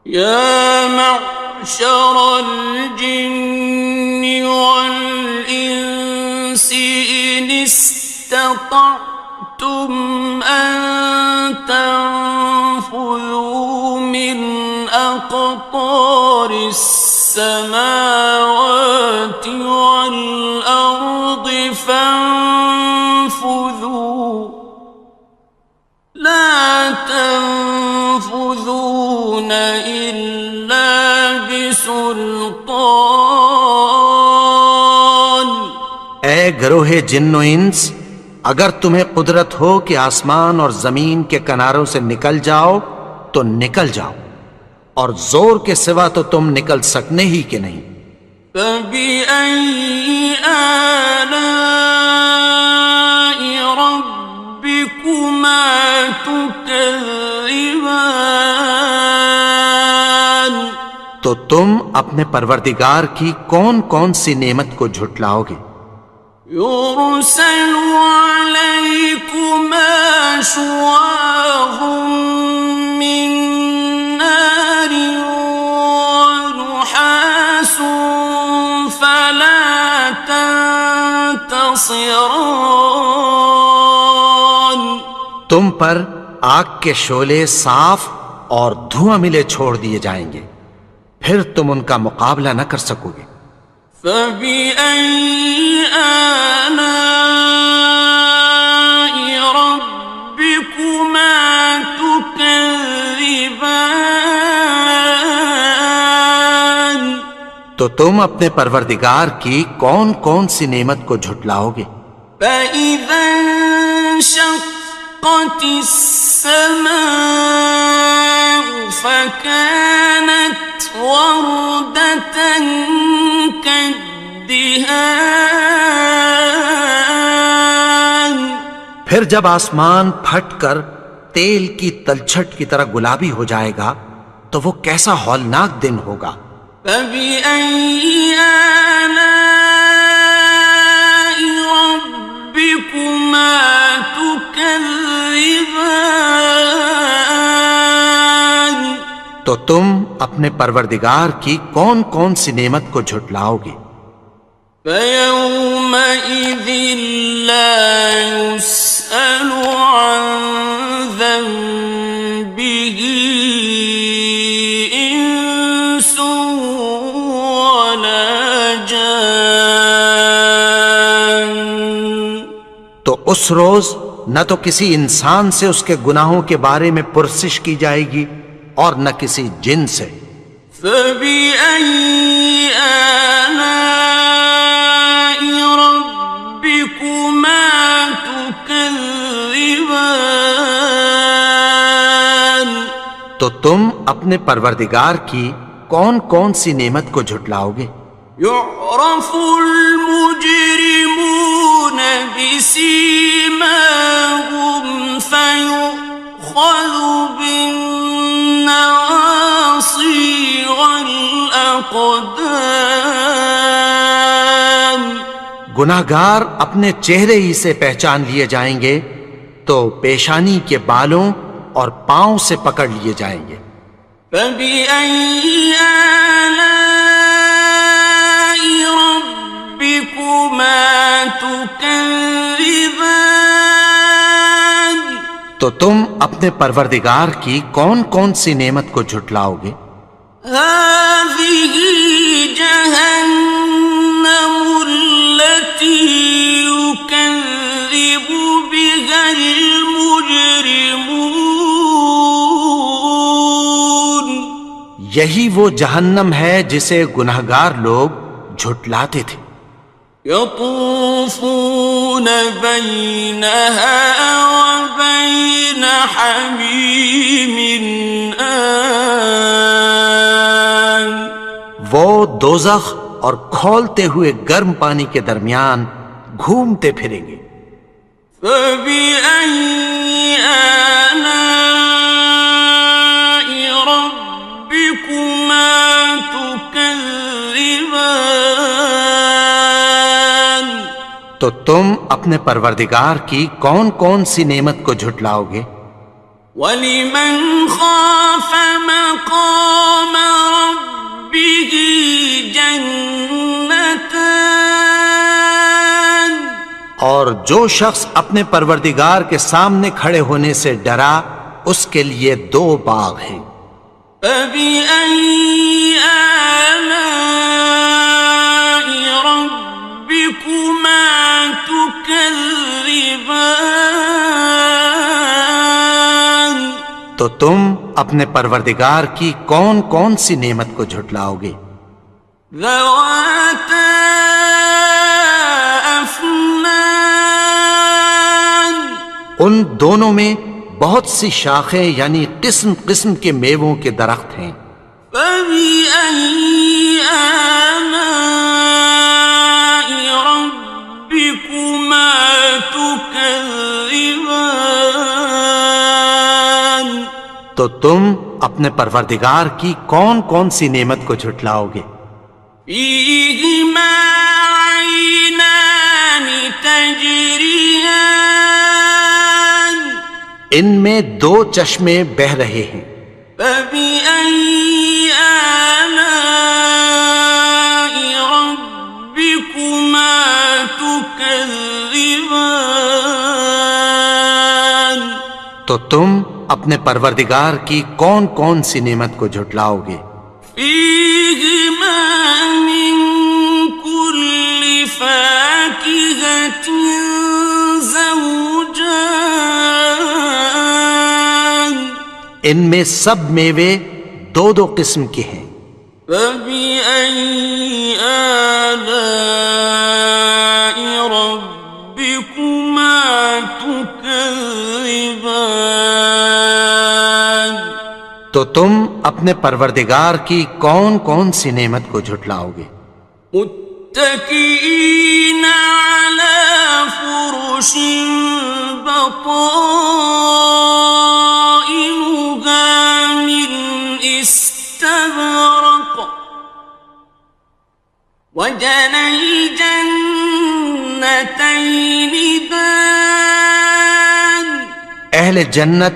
يَا مَعْشَرَ الْجِنِّ وَالْإِنسِ إِنِ اسْتَطَعْتُمْ أَن تَنفُذُوا مِنْ أقطار السماوات والأرض فانفذوا لا تنفذون إلا بسلطان. اے گروہ جن و انس، اگر تمہیں قدرت ہو کہ آسمان اور زمین کے کناروں سے نکل جاؤ تو نکل جاؤ، اور زور کے سوا تو تم نکل سکنے ہی کہ نہیں. فَبِأَيِّ آلَاءِ رَبِّكُمَا تُكَذِّبَانِ. تو تم اپنے پروردگار کی کون کون سی نعمت کو جھٹلاؤ گے؟ يُرْسَلُ عَلَيْكُمَا شُوَاظٌ مِّن نَّارٍ وَنُحَاسٌ فَلَا تَنتَصِرَانِ. تم پر آگ کے شعلے صاف اور دھواں ملے چھوڑ دیے جائیں گے، پھر تم ان کا مقابلہ نہ کر سکو گے. فَبِأَيِّ آلَاءِ رَبِّكُمَا تُكَذِّبَانِ. تو تم اپنے پروردگار کی کون کون سی نعمت کو جھٹلاؤ گے؟ فَإِذَا انشَقَّتِ السَّمَاءُ فَكَانَتْ وَرْدَةً كَالدِّهَانِ. پھر جب آسمان پھٹ کر تیل کی تلچھٹ کی طرح گلابی ہو جائے گا تو وہ کیسا ہولناک دن ہوگا. فَبِأَيِّ آلَاءِ رَبِّكُمَا تُكَذِّبَانِ. تو تم اپنے پروردگار کی کون کون سی نعمت کو جھٹلاؤ گے؟ فَيَوْمَئِذٍ لَا يُسْأَلُ عَنْ ذَنبِهِ إِنسٌ وَلَا جَانٌ. تو اس روز نہ تو کسی انسان سے اس کے گناہوں کے بارے میں پرسش کی جائے گی اور نہ کسی جن سے. فَبِأَيِّ آلَاءِ رَبِّكُمَا تُكَذِّبَانِ. تو تم اپنے پروردگار کی کون کون سی نعمت کو جھٹلاؤ گے؟ يُعْرَفُ الْمُجْرِمُونَ بِسِيمَاهُمْ فَيُؤْخَذُ بِالنَّوَاصِي وَالْأَقْدَامِ. گناہگار اپنے چہرے ہی سے پہچان لیے جائیں گے تو پیشانی کے بالوں اور پاؤں سے پکڑ لیے جائیں گے. فَبِأَيِّ آلَاءِ رَبِّكُمَا تُكَذِّبَانِ. تو تم اپنے پروردگار کی کون کون سی نعمت کو جھٹلاؤ گے؟ هَٰذِهِ جَهَنَّمُ الَّتِي يُكَذِّبُ بِهَا الْمُجْرِمُونَ. یہی وہ جہنم ہے جسے گناہگار لوگ جھٹلاتے تھے. يَطُوفُونَ بَيْنَهَا وَبَيْنَ حَمِيمٍ آنٍ. وہ دوزخ اور کھولتے ہوئے گرم پانی کے درمیان گھومتے پھریں گے. فَبِأَيِّ آلَاءِ رَبِّكُمَا تُكَذِّبَانِ. تو تم اپنے پروردگار کی کون کون سی نعمت کو جھٹلاؤ گے؟ وَلِمَنْ خَافَ مَقَامَ رَبِّهِ جَنَّتَانِ. اور جو شخص اپنے پروردگار کے سامنے کھڑے ہونے سے ڈرا اس کے لیے 2 باغ ہیں. فبأي آلاء ربكما تكذبان؟ تو تم اپنے پروردگار کی کون کون سی نعمت کو جھٹلاؤ گے؟ ذواتا افنان، ان دونوں میں بہت سی شاخیں یعنی قسم قسم کے میووں کے درخت ہیں۔ فبأي آلاء ربكما تكذبان؟ تو تم اپنے پروردگار کی کون کون سی نعمت کو جھٹلاؤ گے؟ فيهما عينان تجريان، ان میں دو چشمے بہہ رہے ہیں۔ فبأي آلاء ربكما تكذبان؟ تو تم اپنے پروردگار کی کون کون سی نعمت کو جھٹلاؤ گے؟ فيهما من كل فاكهة زوجان، ان میں سب میوے دو دو قسم کے ہیں۔ فبأي آلاء ربكما تكذبان؟ تو تم اپنے پروردگار کی کون کون سی نعمت کو جھٹلاؤ گے؟ متكئين على فرش بطائنها من استبرق، وجنى الجنتين دان، اہل جنت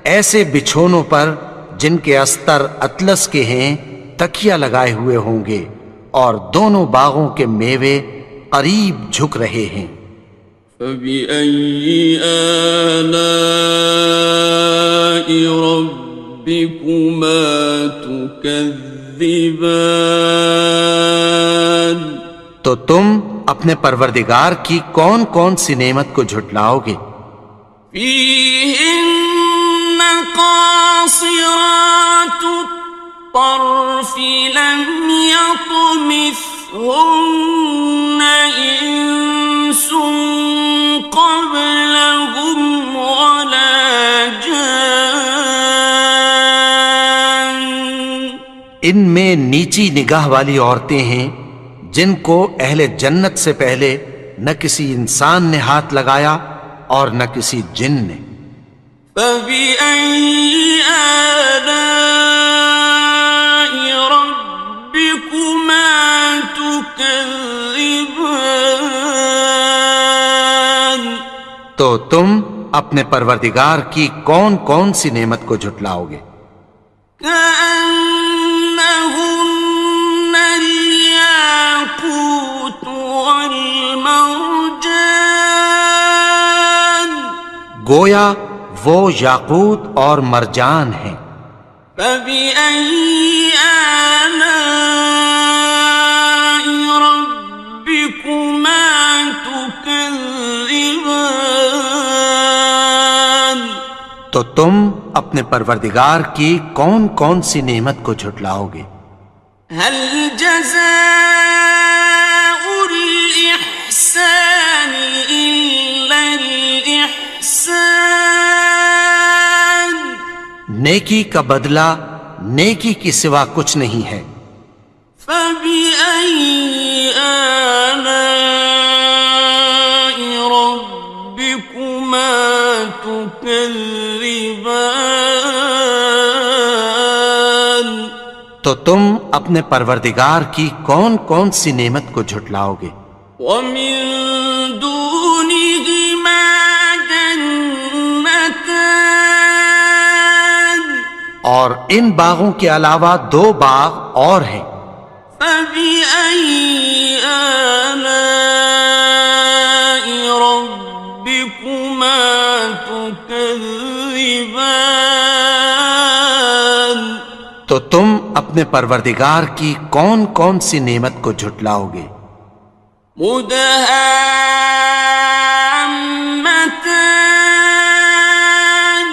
ایسے بچھونوں پر جن کے استر اطلس کے ہیں تکیہ لگائے ہوئے ہوں گے، اور دونوں باغوں کے میوے قریب جھک رہے ہیں۔ فبأي آلاء ربكما تكذبان؟ تو تم اپنے پروردگار کی کون کون سی نعمت کو جھٹلاؤ گے؟ فيهن قاصرات الطرف لم يطمثهن إنس قبلهم ولا جان، ان میں نیچی نگاہ والی عورتیں ہیں جن کو اہل جنت سے پہلے نہ کسی انسان نے ہاتھ لگایا اور نہ کسی جن نے۔ فبأي آلاء ربكما تكذبان؟ تو تم اپنے پروردگار کی کون کون سی نعمت کو جھٹلاؤ گے؟ كأنهن الياقوت والمرجان، گویا وہ یاقوت اور مرجان ہیں۔ فبأي آلاء ربكما تكذبان؟ تو تم اپنے پروردگار کی کون کون سی نعمت کو جھٹلاؤ گے؟ هل جزاء الإحسان إلا الإحسان؟ نیکی کا بدلہ نیکی کی سوا کچھ نہیں ہے۔ فبأي آلاء ربكما تكذبان؟ تو تم اپنے پروردگار کی کون کون سی نعمت کو جھٹلاؤ گے؟ ومن دونهما جنتان، اور ان باغوں کے علاوہ دو باغ اور ہیں۔ فبأي آلاء ربكما تكذبان؟ تو تم اپنے پروردگار کی کون کون سی نعمت کو جھٹلاؤ گے؟ مدہامتان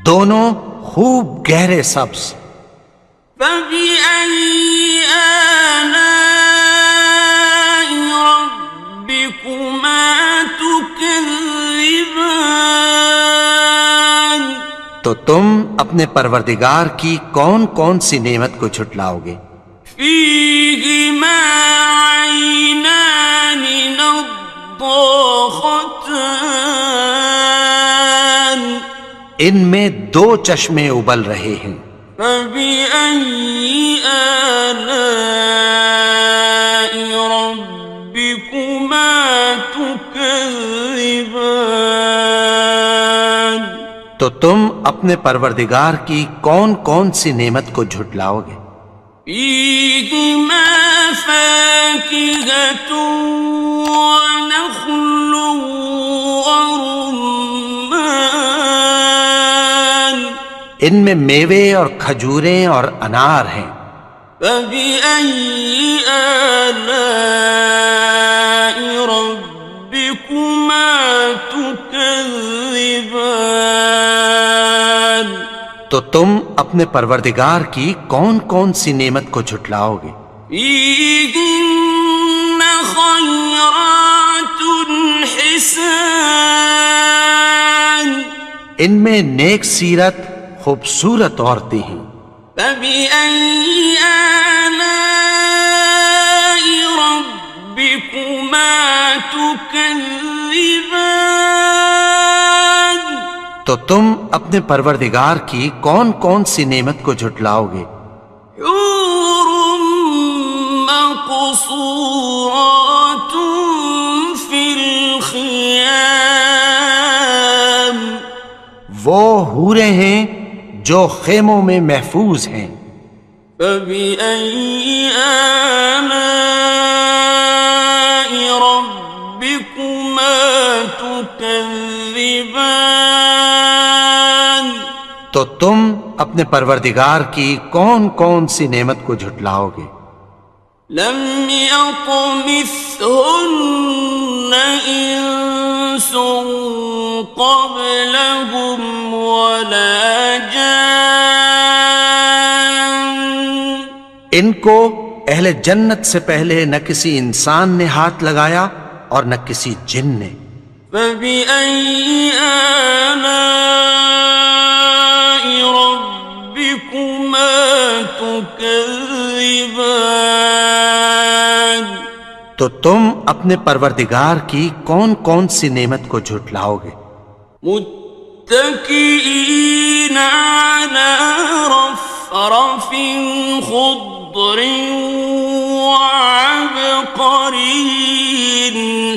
دونوں خوب گہرے سبز. فبأي آلاء ربكما تكذبان تو تم اپنے پروردگار کی کون کون سی نعمت کو جھٹلاؤ گے؟ فيهما عينان نضاختان ان میں دو چشمے ابل رہے ہیں. فبأي آلاء ربكما تكذبان تو تم اپنے پروردگار کی کون کون سی نعمت کو جھٹلاؤ گے؟ فيهما فاكهة ونخل ورمان ان میں میوے اور کھجوریں اور انار ہیں. فبأي آلاء ربكما تكذبان تو تم اپنے پروردگار کی کون کون سی نعمت کو جھٹلاؤ گے؟ فيهن خيرات حسان ان میں نیک سیرت خوبصورت عورتیں ہیں. فبأي آلاء ربكما تكذبان تو تم اپنے پروردگار کی کون کون سی نعمت کو جھٹلاؤ گے؟ حور مقصورات في الخيام وہ حوریں ہیں جو خیموں میں محفوظ ہیں. فبأي آلاء ربكما تكذبان تو تم اپنے پروردگار کی کون کون سی نعمت کو جھٹلاؤ گے؟ لم يطمثهن إنس قبلهم ولا جان ان کو اہل جنت سے پہلے نہ کسی انسان نے ہاتھ لگایا اور نہ کسی جن نے. فبأي آلاء ربكما تكذبان تو تم اپنے پروردگار کی کون کون سی نعمت کو جھٹلاؤ گے؟ متكئين على رفرف خضر وعبقري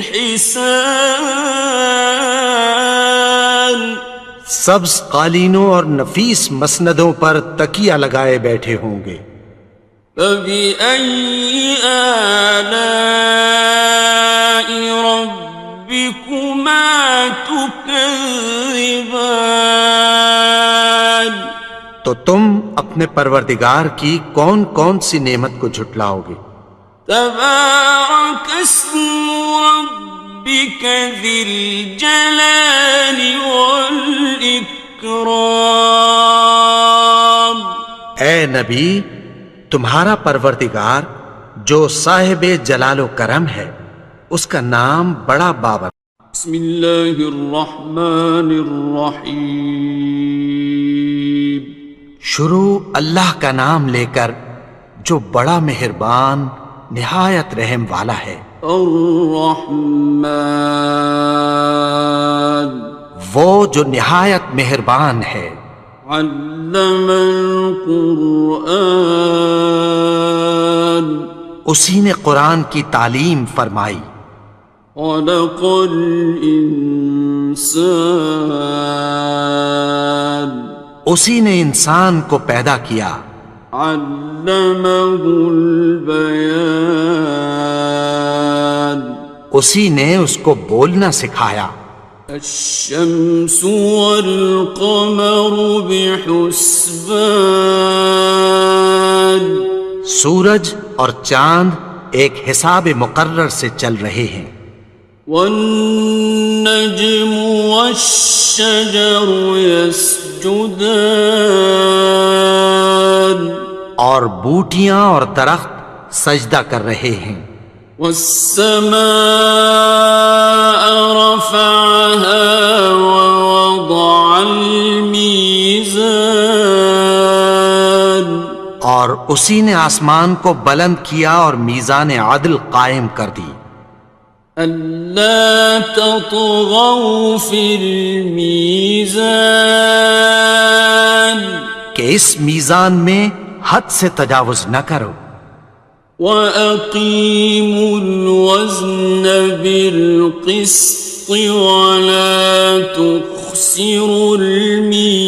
حسان سبز قالینوں اور نفیس مسندوں پر تکیہ لگائے بیٹھے ہوں گے. فبأي آلاء ربكما تكذبان تو تم اپنے پروردگار کی کون کون سی نعمت کو جھٹلاؤ گے؟ تبارك اسم ربك ذي الجلال والإكرام اے نبی، تمہارا پروردگار جو صاحب جلال و کرم ہے اس کا نام بڑا بابر. بسم اللہ الرحمن الرحیم شروع اللہ کا نام لے کر جو بڑا مہربان نہایت رحم والا ہے. الرحمن وہ جو نہایت مہربان ہے. علم القرآن اسی نے قرآن کی تعلیم فرمائی. خلق الانسان اسی نے انسان کو پیدا کیا. علمہ البیان اسی نے اس کو بولنا سکھایا. الشمس والقمر بحسبان سورج اور چاند ایک حساب مقرر سے چل رہے ہیں. والنجم والشجر يسجدان اور بوٹیاں اور درخت سجدہ کر رہے ہیں. والسماء رفعها ووضع الميزان اور اسی نے آسمان کو بلند کیا اور میزان عدل قائم کر دی. ألا تطغوا في الميزان کہ اس میزان میں حد سے تجاوز نہ کرو. وَأَقِيمُوا الْوَزْنَ بِالْقِسْطِ وَلَا تُخْسِرُوا الْمِيزَانَ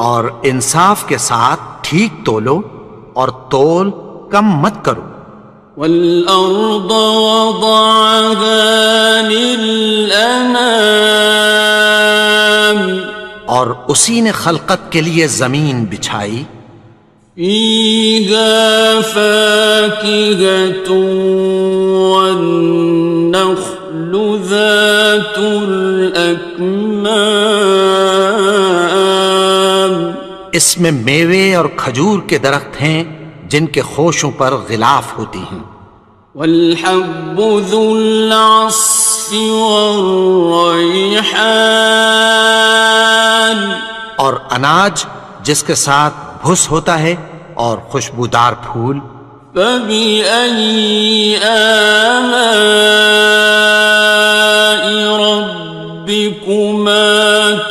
اور انصاف کے ساتھ ٹھیک تولو اور تول کم مت کرو. وَالْأَرْضَ وَضَعَهَا لِلْأَنَامِ اور اسی نے خلقت کے لیے زمین بچھائی. فِيهَا فَاكِهَةٌ وَالنَّخْلُ ذَاتُ الْأَكْمَامِ اس میں میوے اور کھجور کے درخت ہیں جن کے خوشوں پر غلاف ہوتی ہیں. وَالْحَبُّ ذُو الْعَصْفِ وَالرَّيْحَانِ اور اناج جس کے ساتھ بھس ہوتا ہے اور خوشبودار پھول. فَبِأَيِّ آلَاءِ رَبِّكُمَا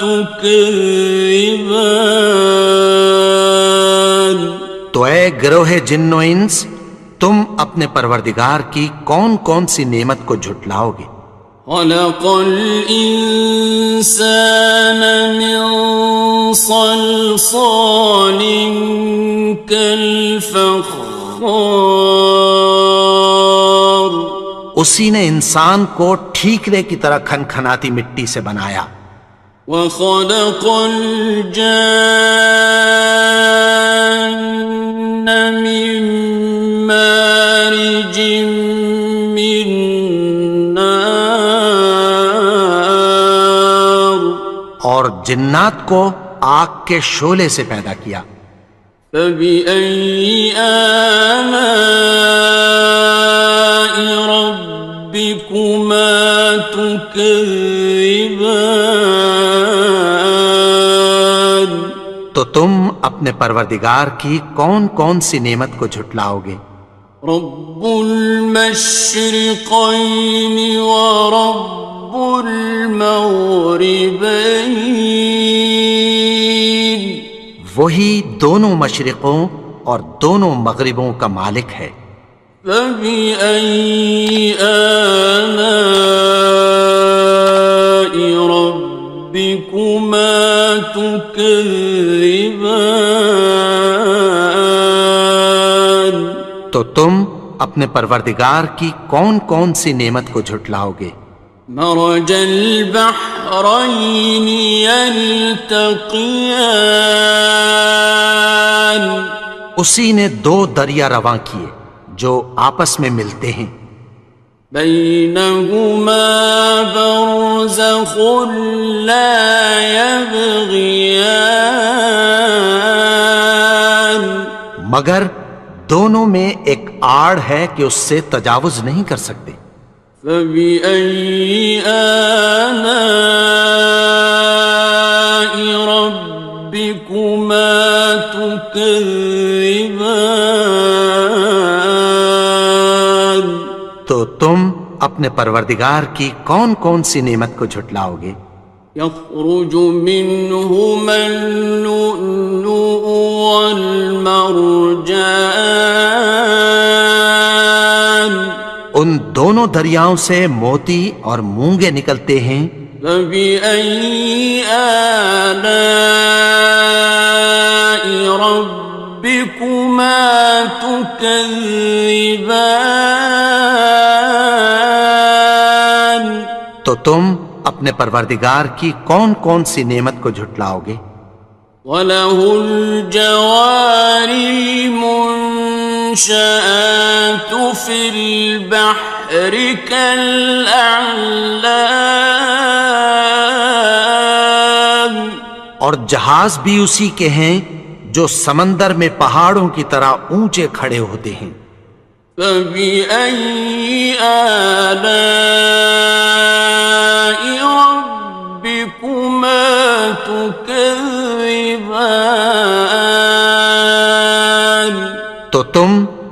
تُكَذِّبَانِ تو اے گروہ جن و انس تم اپنے پروردگار کی کون کون سی نعمت کو جھٹلاؤ گے. خَلَقَ الْإِنسَانَ مِنْ صَلْصَالٍ كَالْفَخَّارِ اسی نے انسان کو ٹھیکرے کی طرح کھنکھناتی مٹی سے بنایا. وَخَلَقَ الْجَانَّ مِن مَّارِجٍ مِّن نَّارٍ اور جنات کو آگ کے شعلے سے پیدا کیا. فَبِأَيِّ آلَاءِ رَبِّكُمَا تُكَذِّبَانِ تو تم اپنے پروردگار کی کون کون سی نعمت کو جھٹلاؤ گے. رب المشرقين ورب المغربين وہی دونوں مشرقوں اور دونوں مغربوں کا مالک ہے. فبأي آلاء ربكما تكذبان تو تم اپنے پروردگار کی کون کون سی نعمت کو جھٹلاؤ گے. مرج البحرين يلتقيان اسی نے دو دریا رواں کیے جو آپس میں ملتے ہیں. بينهما برزخ لا يبغيان مگر دونوں میں ایک آڑ ہے کہ اس سے تجاوز نہیں کر سکتے. فبأي آلاء ربكما تكذبان تو تم اپنے پروردگار کی کون کون سی نعمت کو جھٹلاؤ گے. يخرج منهما اللؤلؤ والمرجان ان دونوں دریاؤں سے موتی اور مونگے نکلتے ہیں. فبأي آلاء ربكما تكذبان تم اپنے پروردگار کی کون کون سی نعمت کو جھٹلاؤ گے؟ وَلَهُ الْجَوَارِ الْمُنشَآتُ فِي الْبَحْرِ كَالْأَعْلَامِ، اور جہاز بھی اسی کے ہیں جو سمندر میں پہاڑوں کی طرح اونچے کھڑے ہوتے ہیں۔ فَبِأَيِّ آلَاءِ رَبِّكُمَا تُكَذِّبَانِ، تو تم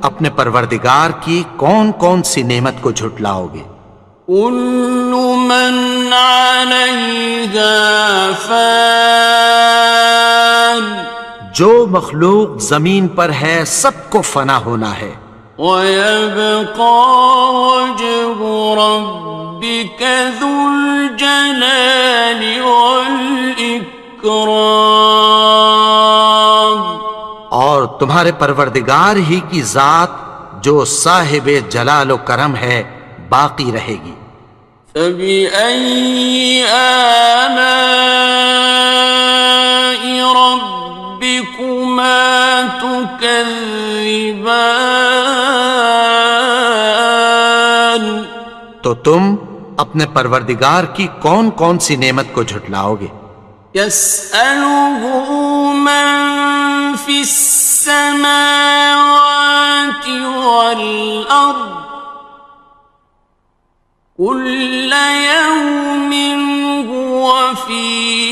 اپنے پروردگار کی کون کون سی نعمت کو جھٹلاؤ گے؟ كُلُّ مَنْ عَلَيْهَا فَانٍ، جو مخلوق زمین پر ہے سب کو فنا ہونا ہے، وَيَبْقَى وَجْهُ رَبِّكَ ذُو الْجَلَالِ وَالْإِكْرَامِ، اور تمہارے پروردگار ہی کی ذات جو صاحب جلال و کرم ہے باقی رہے گی۔ فَبِأَيِّ آلَاءِ رَبِّكُمَا تُكَذِّبَانِ، تو تم اپنے پروردگار کی کون کون سی نعمت کو جھٹلاؤ گے؟ يَسْأَلُهُ مَن فِي السَّمَاوَاتِ وَالْأَرْضِ كُلَّ يَوْمٍ هُوَ فِي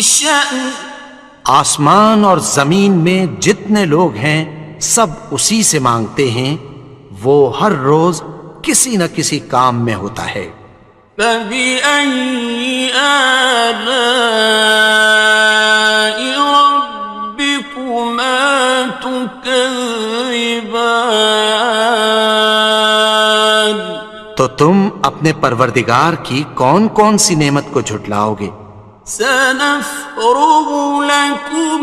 شَأْنٍ، آسمان اور زمین میں جتنے لوگ ہیں سب اسی سے مانگتے ہیں، وہ ہر روز کسی نہ کسی کام میں ہوتا ہے۔ فَبِأَيِّ آلَاءِ رَبِّكُمَا تُكَذِّبَانِ، تو تم اپنے پروردگار کی کون کون سی نعمت کو جھٹلاؤ گے؟ سَنَفْرُغُ لَكُمْ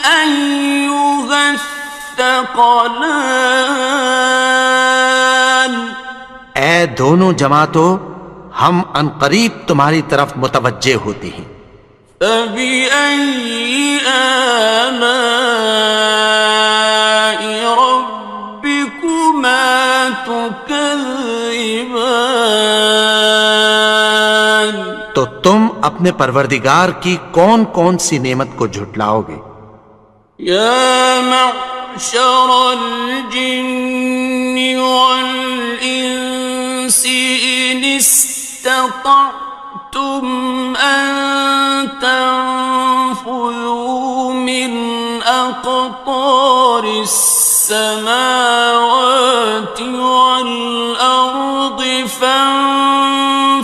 أَيُّهَ الثَّقَلَانِ، اے دونوں جماعتوں، ہم عنقریب تمہاری طرف متوجہ ہوتے ہیں۔ فَبِأَيِّ آلَاءِ رَبِّكُمَا تُكَذِّبَانِ، تو تم اپنے پروردگار کی کون کون سی نعمت کو جھٹلاؤ گے؟ يَا مَعْشَرَ الْجِنِّ وَالْإِنسِ إِنِ اسْتَطَعْتُمْ أَن تَنفُذُوا مِنْ أَقْطَارِ السَّمَاوَاتِ وَالْأَرْضِ فَانفُذُوا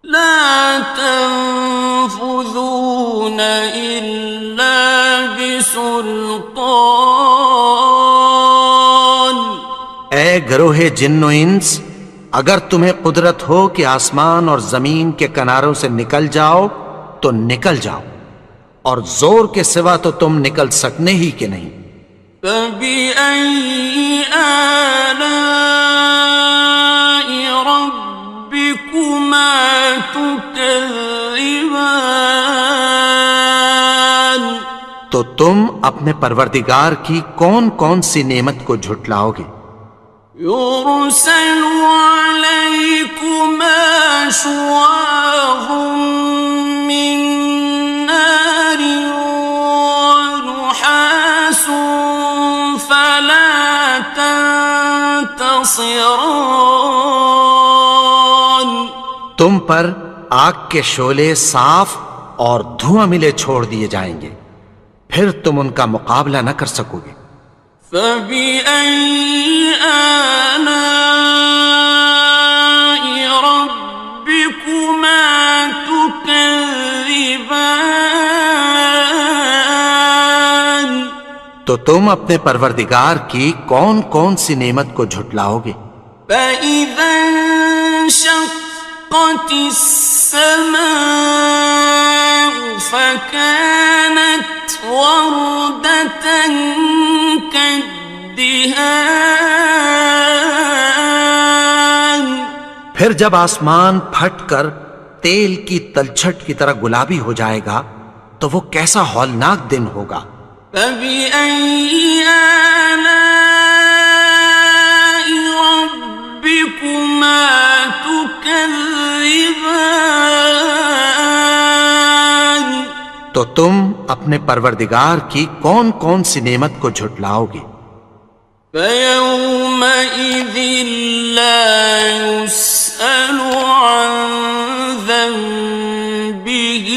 لَا تَنفُذُونَ إِلَّا بِسُلْطَانٍ، اے گروہ جن و انس، اگر تمہیں قدرت ہو کہ آسمان اور زمین کے کناروں سے نکل جاؤ تو نکل جاؤ، اور زور کے سوا تو تم نکل سکنے ہی کہ نہیں۔ فَبِأَيِّ آلَاءِ رَبِّكُمَا تُكَذِّبَانِ، تو تم اپنے پروردگار کی کون کون سی نعمت کو جھٹلاؤ گے؟ يُرْسَلُ عَلَيْكُمَا شُوَاظٌ مِّن نَّارٍ وَنُحَاسٌ فَلَا تَنتَصِرَانِ، تم پر آگ کے شعلے صاف اور دھواں ملے چھوڑ دیے جائیں گے، پھر تم ان کا مقابلہ نہ کر سکو گے۔ فَبِأَيِّ آلَاءِ رَبِّكُمَا تُكَذِّبَانِ، تو تم اپنے پروردگار کی کون کون سی نعمت کو جھٹلاؤ گے؟ فَإِذَا انشَقَّتِ السَّمَاءُ فَكَانَتْ وَرْدَةً كَالدِّهَانِ، پھر جب آسمان پھٹ کر تیل کی تلچھٹ کی طرح گلابی ہو جائے گا تو وہ کیسا ہولناک دن ہوگا۔ فبأي آلاء ربكما تكذبان؟ تو تم اپنے پروردگار کی کون کون سی نعمت کو جھٹلاؤ گے؟ فيومئذ لا يسأل عن ذنبه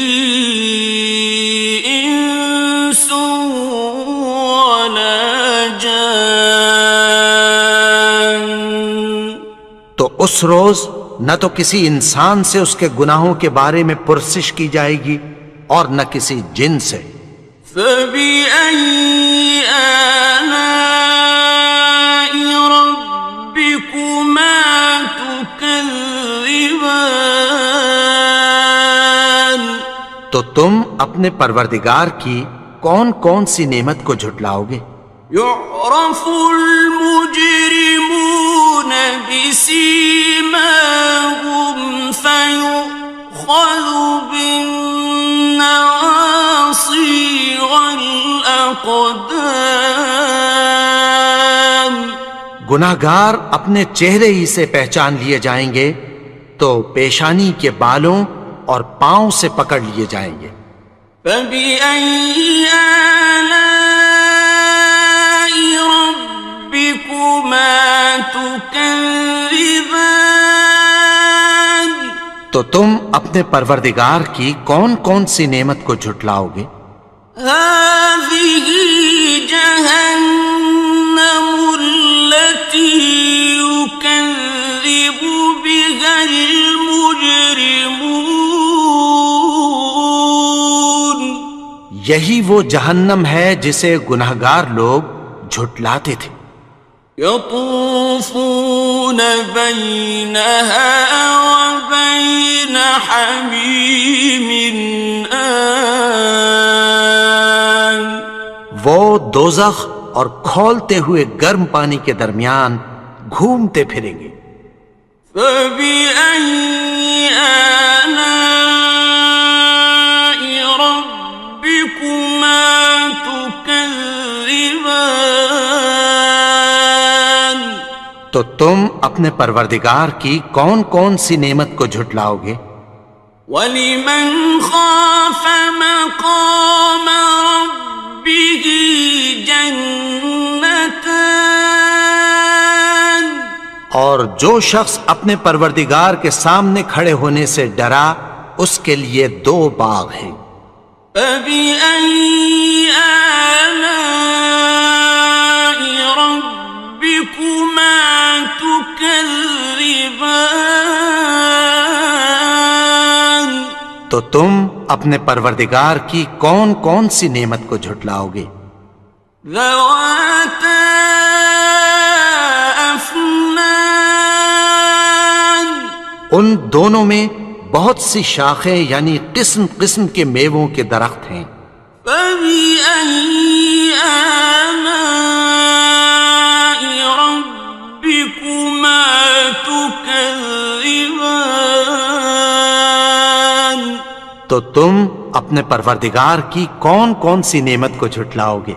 إنس ولا جان۔ تو اس روز نہ تو کسی انسان سے اس کے گناہوں کے بارے میں پرسش کی جائے گی اور نہ کسی جن سے۔ فبأي آلاء ربكما تكذبان؟ تو تم اپنے پروردگار کی کون کون سی نعمت کو جھٹلاؤ گے؟ يعرف المجرمون بسيماهم فيؤخذ بالنواصي والأقدام۔ گناہگار اپنے چہرے ہی سے پہچان لیے جائیں گے تو پیشانی کے بالوں اور پاؤں سے پکڑ لیے جائیں گے۔ فبأي آلاء ربكما تكذبان؟ تو تم اپنے پروردگار کی کون کون سی نعمت کو جھٹلاؤ گے؟ هذه جهنم التي يكذب بها المجرمون۔ یہی وہ جہنم ہے جسے گناہگار لوگ جھٹلاتے تھے۔ يطوفون بينها وبين حميم آن۔ وہ دوزخ اور کھولتے ہوئے گرم پانی کے درمیان گھومتے پھریں گے۔ فبأي آلاء ربكما تكذبان؟ تو تم اپنے پروردگار کی کون کون سی نعمت کو جھٹلاؤ گے؟ وَلِمَنْ خَافَ مَقَامَ رَبِّهِ جَنَّتَانِ؟ اور جو شخص اپنے پروردگار کے سامنے کھڑے ہونے سے ڈرا اس کے لیے دو باغ ہیں۔ فَبِأَيِّ آلَاءِ رَبِّكُمَا تُكَذِّبَانِ؟ تو تم اپنے پروردگار کی کون کون سی نعمت کو جھٹلاؤ گے؟ ذَوَاتَا أَفْنَانٍ؟ ان دونوں میں بہت سی شاخیں یعنی قسم قسم کے میووں کے درخت ہیں۔ فَبِأَيِّ آلَاءِ رَبِّكُمَا تُكَذِّبَانِ؟ تو تم اپنے پروردگار کی کون کون سی نعمت کو جھٹلاؤ گے؟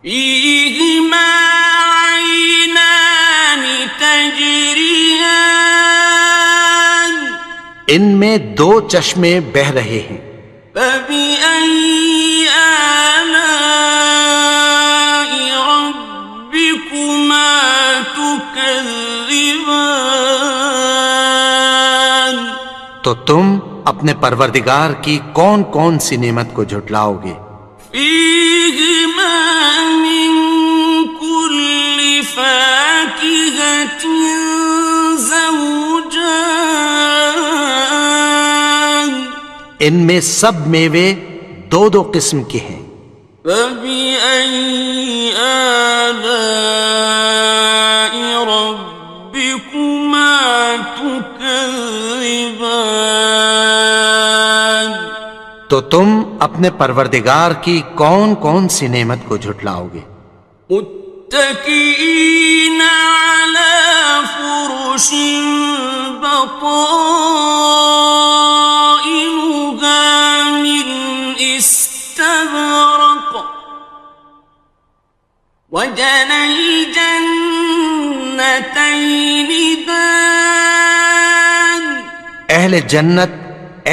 فِيهِمَا عَيْنَانِ تَجْرِيَانِ؟ ان میں دو چشمے بہہ رہے ہیں۔ فَبِأَيِّ آلَاءِ رَبِّكُمَا تُكَذِّبَانِ؟ تو تم اپنے پروردگار کی کون کون سی نعمت کو جھٹلاؤ گے؟ فِيهِمَا مِن كُلِّ فَاكِهَةٍ زَوْجَانِ؟ ان میں سب میوے دو دو قسم کے ہیں۔ فَبِأَيِّ آلَاءِ رَبِّكُمَا تُكَذِّبَانِ؟ تو تم اپنے پروردگار کی کون کون سی نعمت کو جھٹلاؤ گے؟ متكئين على فرش وجنى الجنتين دان اہل جنت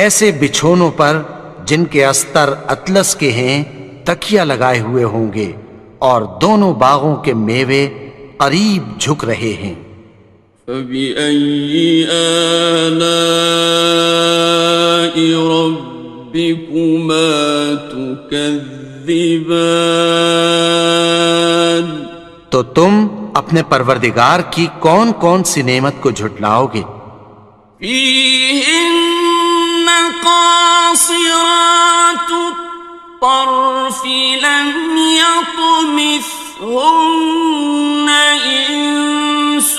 ایسے بچھونوں پر جن کے استر اطلس کے ہیں تکیہ لگائے ہوئے ہوں گے، اور دونوں باغوں کے میوے قریب جھک رہے ہیں۔ فبأي آلاء ربكما تكذبان تو تم اپنے پروردگار کی کون کون سی نعمت کو جھٹلاؤ گے؟ فيهن قاصرات الطرف لم يطمثهن إنس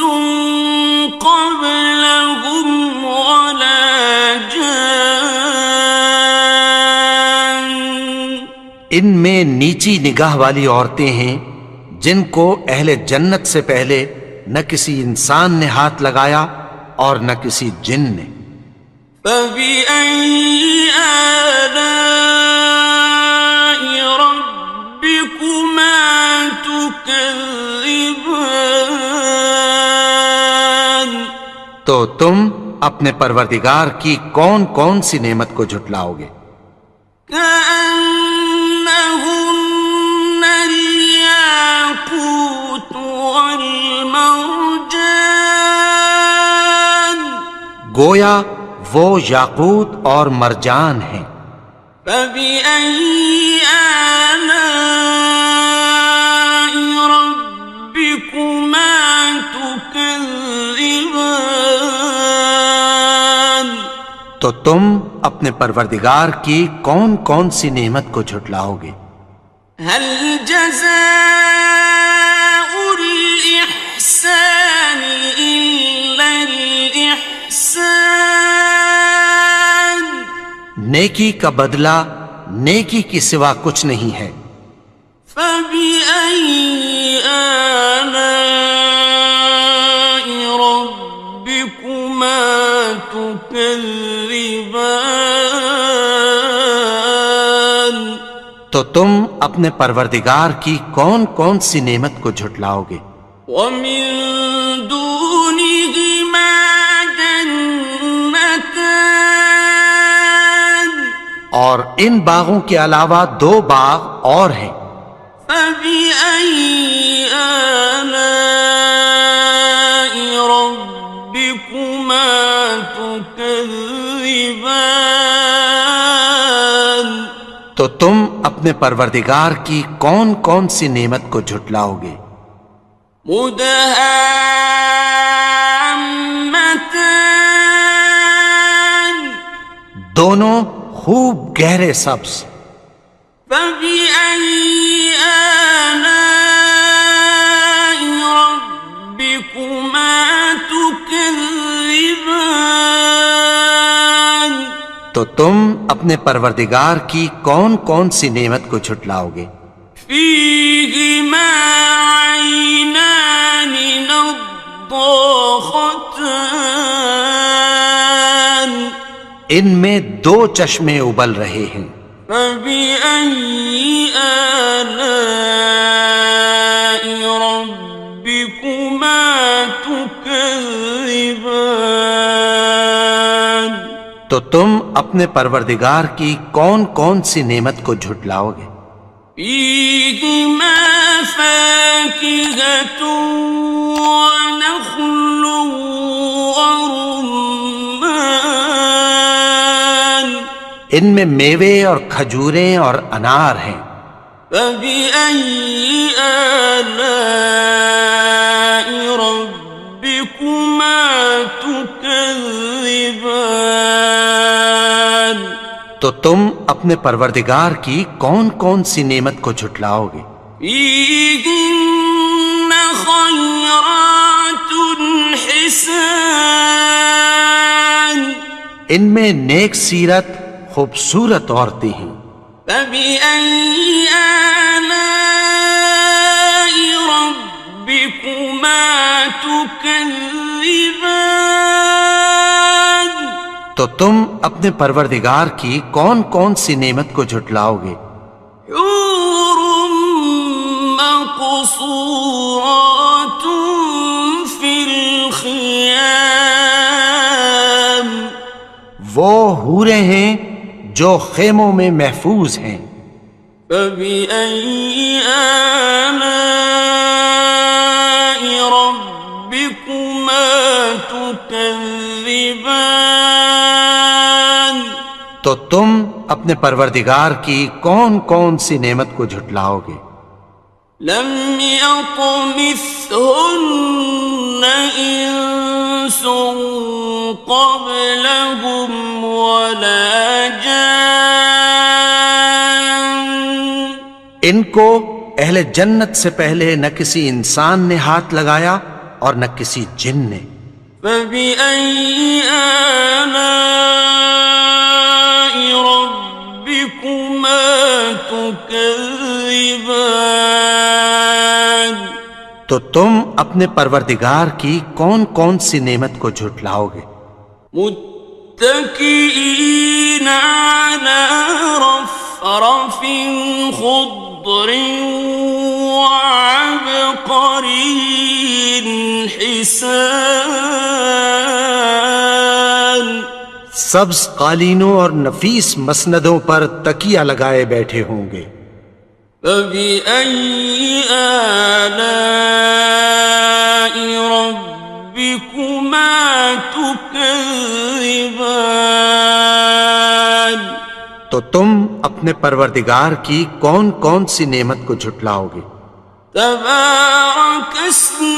قبلهم ولا جان ان میں نیچی نگاہ والی عورتیں ہیں جن کو اہل جنت سے پہلے نہ کسی انسان نے ہاتھ لگایا اور نہ کسی جن نے۔ فبأي آلاء ربكما تكذبان تو تم اپنے پروردگار کی کون کون سی نعمت کو جھٹلاؤ گے؟ كأنهن الياقوت والمرجان گویا وہ یاقوت اور مرجان ہیں۔ فبأي آلاء ربكما تكذبان تو تم اپنے پروردگار کی کون کون سی نعمت کو جھٹلاؤ گے؟ هل جزاء الإحسان إلا الإحسان نیکی کا بدلہ نیکی کی سوا کچھ نہیں ہے۔ فبأي آلاء ربكما تكذبان تو تم اپنے پروردگار کی کون کون سی نعمت کو جھٹلاؤ گے؟ ومن دونهما جنتان اور ان باغوں کے علاوہ دو باغ اور ہیں۔ فبأي آلاء ربكما تكذبان تو تم اپنے پروردگار کی کون کون سی نعمت کو جھٹلاؤ گے؟ مدهامتان دونوں خوب گہرے سبز۔ فبأي آلاء ربكما تكذبان تو تم اپنے پروردگار کی کون کون سی نعمت کو جھٹلاؤ گے؟ فيهما عينان نضاختان ان میں دو چشمے ابل رہے ہیں۔ فبأي آلاء ربكما تكذبان تو تم اپنے پروردگار کی کون کون سی نعمت کو جھٹلاؤ گے؟ فيهما فاكهة ونخل ورمان ان میں میوے اور کھجوریں اور انار ہیں۔ فبأي آلاء ربكما تكذبان تو تم اپنے پروردگار کی کون کون سی نعمت کو جھٹلاؤ گے؟ فيهن خيرات حسان ان میں نیک سیرت خوبصورت عورتیں ہیں۔ فبأي آلاء ربكما تكذبان تو تم اپنے پروردگار کی کون کون سی نعمت کو جھٹلاؤ گے؟ حور مقصورات مقصورات في الخيام وہ حوریں ہیں جو خیموں میں محفوظ ہیں. فبأي آلاء ربكما تكذبان تو تم اپنے پروردگار کی کون کون سی نعمت کو جھٹلاؤ گے؟ لم يطمثهن إنس قبلهم ولا جان ان کو اہل جنت سے پہلے نہ کسی انسان نے ہاتھ لگایا اور نہ کسی جن نے. فبأي آلاء ربكما تكذبان تو تم اپنے پروردگار کی کون کون سی نعمت کو جھٹلاؤ گے؟ متكئين على رفرف خضر وعبقري حسان سبز قالینوں اور نفیس مسندوں پر تکیہ لگائے بیٹھے ہوں گے. فبأي آلاء ربكما تكذبان تو تم اپنے پروردگار کی کون کون سی نعمت کو جھٹلاؤ گے؟ تبارك اسم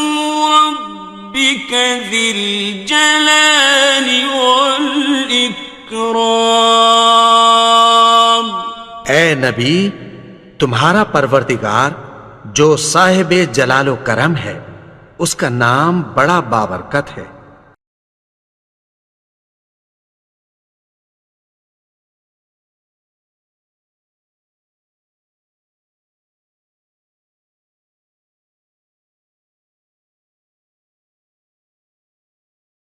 ربك ذي الجلال والإكرام اے نبی، تمہارا پروردگار جو صاحب جلال و کرم ہے، اس کا نام بڑا بابرکت ہے.